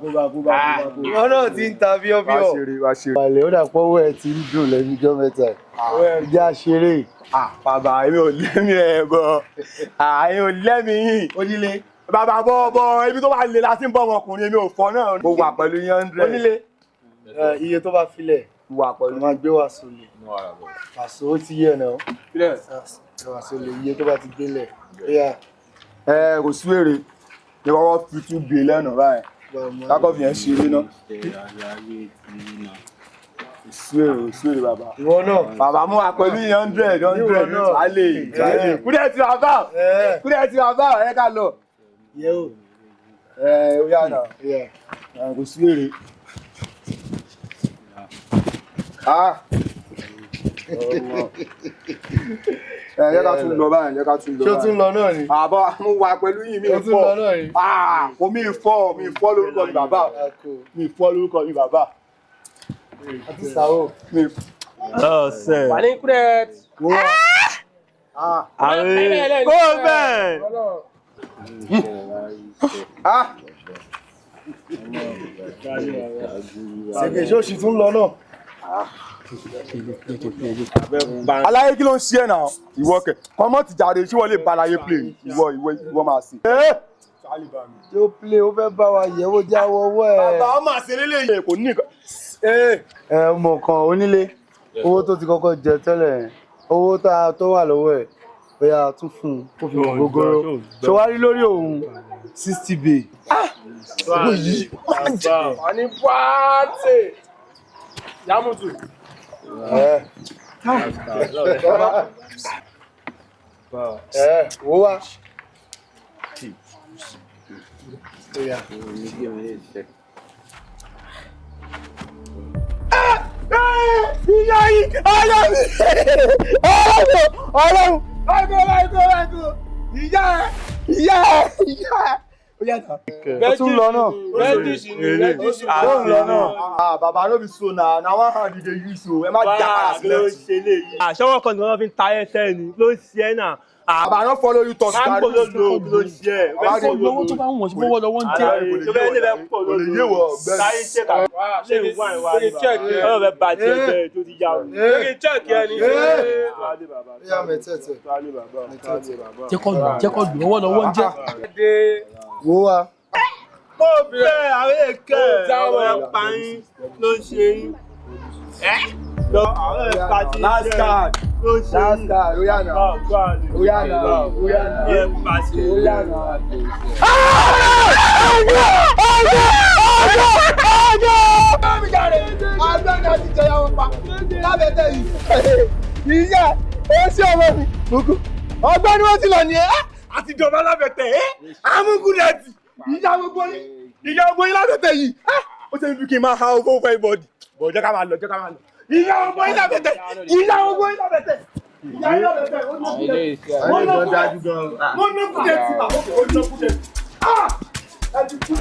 Ìwọ náà ti ń ta bíọ́bíọ́. Wá ṣeré. Ìbàlẹ̀ ó dà pọ́wọ́ ẹ̀ ti ń dùn lẹ́nu ọjọ́ mẹ́ta. Ìjà ṣeré. Bàbá èmi ò lẹ́mí ẹ̀ bọ̀. Èmi ò lẹ́mí yìí. Onílé. Bàbá bọ̀ ibi tó bá le láti ń bọ̀ ọmọkùnrin èmi ò fọ́ náà. Mo wà pẹ̀lú 100. Onílé. Iye tó bá filẹ̀ wà pẹ̀lú máa gbé wà sólè. Àṣọ ó ti yẹ̀ náà. Wà sólè iye tó bá ti gbélẹ̀. Kò sí wèrè. Ní wọ́n fi 2 gbé lẹ́nu báyìí. Lákọ̀ fi yẹn ṣeré náà. Ìsúwèrè bàbá. Ìwọ náà. Bàbá mú wa pẹ̀lú 100 alẹ́. Kúrẹ́ ti bàbá. Kúrẹ́ ti bàbá ẹ ká lọ. Ó yà náà. Kò sí èrè. Jẹ́ ká tún lọ báyìí, jẹ́ ká tún lọ báyìí. Ṣé o tún lọ náà ni? Àbọ̀ mo wà pẹ̀lú yìí mi fọ́. O tún lọ náà ni? Mi fọ́ lórúkọ mi bàbá. Mi fọ́ lórúkọ mi bàbá. Àti sàwọ̀. Ọ̀sẹ̀. Wà ní kúrẹ́. Àwọn kó bẹ́ẹ̀. Ṣègbè ṣó ṣì tún lọ náà. Aláyé kí ló ń ṣe ẹ̀ náà? Ìwọ kẹ̀. Kọ́mọ́ ti jáde ṣé wọ́n lè bá aláyé play? Ìwọ máa ṣe. Tí ó play ó fẹ́ bá wa yẹ̀wò jáwọ́ ọwọ́ ẹ̀. Bàbá ó máa ṣe lélẹ̀ kò ní nǹkan. Mọ̀ kan onílé owó tó ti kọ́kọ́ jẹ tẹ́lẹ̀ owó tó wà lọ́wọ́ ẹ̀ bóyá tún fún un kó fi mọ̀ gbogbooro ṣé wá rí lórí òun 60 bay. Owó yìí wà ní pàtẹ Yamutu. Wo wá. Ìyá yìí ọlọ́run láìkó ìyá ó tún lọ náà. Ó ń lọ náà. Bàbá ló fi so na one hand dey use o ẹ má jà padà sílẹ̀. Àṣọwọ́ kan ni wọ́n fi ń ta ẹsẹ̀ ni ló ń ṣe é náà. Bàbá náà follow you talk. Máa ń gbọ́dọ̀ lò ó ló ń ṣe é. Owó tó bá ń wọ̀n sí owó lọ́wọ́ ń jẹ́. Ìjọba ẹni bẹ pọ̀ lórí sáyé ṣe kà ṣe ń wá ìwà rẹ̀ ọ̀rọ̀ bẹ bá tiẹ̀ bẹ́ẹ̀ tó ti yá o. Lórí chẹ́ẹ̀kì ẹni. Jẹ́ kó lù owó lọ́wọ́ ń jẹ́. Wo wa. Ó bẹ́ẹ̀ àwọn èké àwọn ẹ̀pà yín ló ń ṣe yín. Àwọn ẹ̀pà tí ń ṣe ló ń ṣe yín. Ó yà náà. Ẹ̀pà sí i. Agbẹ́ni àti jẹyà wọn pa lábẹ́tẹ̀ yìí. Ìyá ó sí ọmọ mi. Ọgbẹ́ni wọ́n ti lọ ní ẹ́. Àti ìjọba lábẹ́tẹ̀ ẹ́. Amúgúnlẹ̀tì. Ìyá gbogbo yín lábẹ́tẹ̀ yìí. Ó ṣe ń fi kí n máa ha owó fẹ́ bọ́ọ̀dì. Bọ̀ jẹ́ ká máa lọ. Ìyá gbogbo yín lábẹ́tẹ̀. Wọ́n ná kúdẹ̀tì bàbá ó ná kúdẹ̀tì. Ẹ ti kú.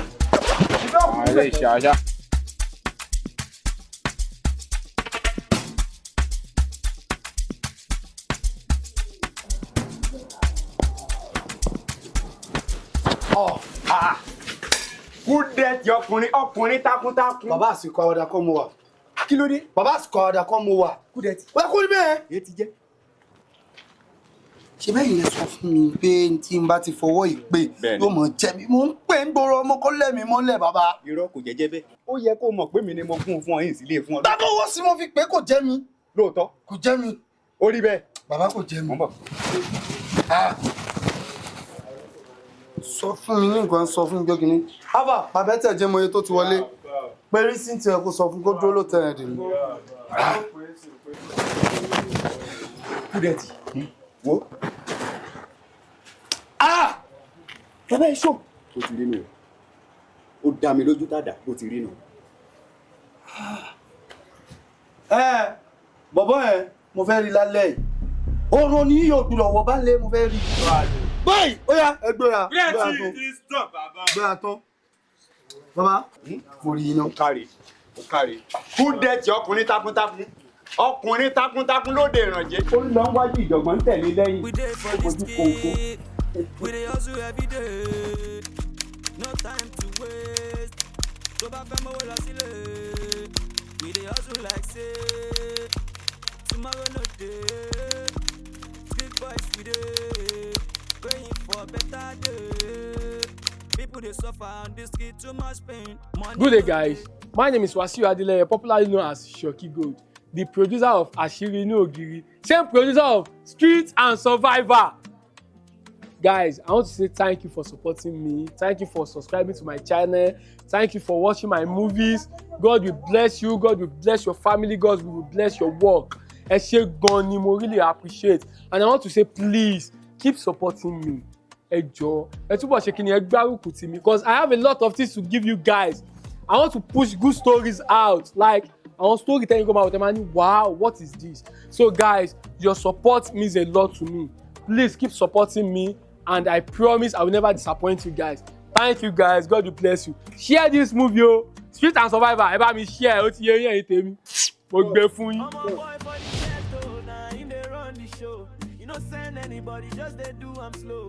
Kúdẹ̀tì ọkùnrin takuntakun. Bàbá àsìkò àwàdà kọ́ mo wà. Kí ló dé? Bàbá àsìkò àwàdà kọ́ mo wà. Kúdẹ̀tì. Ó yẹ kó rí bẹ́ẹ̀. Èyí ti jẹ́. Ṣé bẹ́ẹ̀ yẹn sọ fún mi pé tí n bá ti fọwọ́ ìpè yóò mọ̀ jẹ́ mi? Mo ń pè ń gbòòrò ọmọ kọ́ lẹ́mi mọ́lẹ̀ bàbá. Irọ́ kò jẹ́jẹ́ bẹ́ẹ̀. Ó yẹ kó mọ̀ pé mi ni mo gún un fún ọ yìí sílé fún ọ. Bàbá owó sí mo fi pé kò jẹ́ mi. Lóòótọ́. Kò jẹ́ mi. Ó rí bẹ́ẹ̀. Bàbá kò jẹ́ mi. Sọ fún mi ní nǹkan sọ fún mi jókòó. Ava bàbá tẹ̀ jẹ́ mọ́ye tó ti wọlé. Pẹ̀rí sí ti ẹ̀ kó sọ fún kó dúró ló tẹ̀rẹ̀ dè mí. Kúdẹ̀tì. Wo. Bàbá ẹ ṣó. Ó ti rí nù. Ó dá mi lójú tàdá ó ti rí nù. Bọ̀bọ́ ẹ̀ mo fẹ́ rí lálẹ́ yìí. Oorun ni yóò gbúdọ̀ wọ bá lé mo fẹ́ rí. Báyìí ó yá ẹ gbéra. Gbéra tán. Bàbá mo rí iná. Ó kárí. Kúdẹ̀tì ọkùnrin takuntakun. Ọkùnrin takuntakun lóde ìrànjẹ́. Ó lọ wájú ìjọ̀gbọ́n ń tẹ̀lé lẹ́yìn. Ó fojú kòkó. We dey hustle every day, no time to waste. Tó bá fẹ́ mọ́wó lọ sílé, we dey hustle like say, tomorrow no dey. Street boys we dey, praying for better day. People dey suffer on this street, too much pain. Good day, guys. My name is Wasiu Adeleye, popularly known as Shoki Gold, the producer of Ashiri Inu Ogiri, same producer of Street and Survivor. Guys, I want to say thank you for supporting me. Thank you for subscribing to my channel. Thank you for watching my movies. God will bless you. God will bless your family. God will bless your work. Ẹ ṣé gan ni, mo really appreciate. And I want to say, please keep supporting me. Ẹ jọ̀ọ́, ẹ túbọ̀ ṣe kíni, ẹ gbárùkù tì mí, because I have a lot of things to give you guys. I want to push good stories out. Like, I want storytelling come out with them and wow, what is this? So guys, your support means a lot to me. Please keep supporting me, and I promise I will never disappoint you guys. Thank you guys. God will bless you. Share this movie, yo. Street and Survivor. Ẹ bá mi share. Ó ti yé yín ẹ̀yin tèmi. Mo gbé fún yín. Send anybody, just they do I'm slow.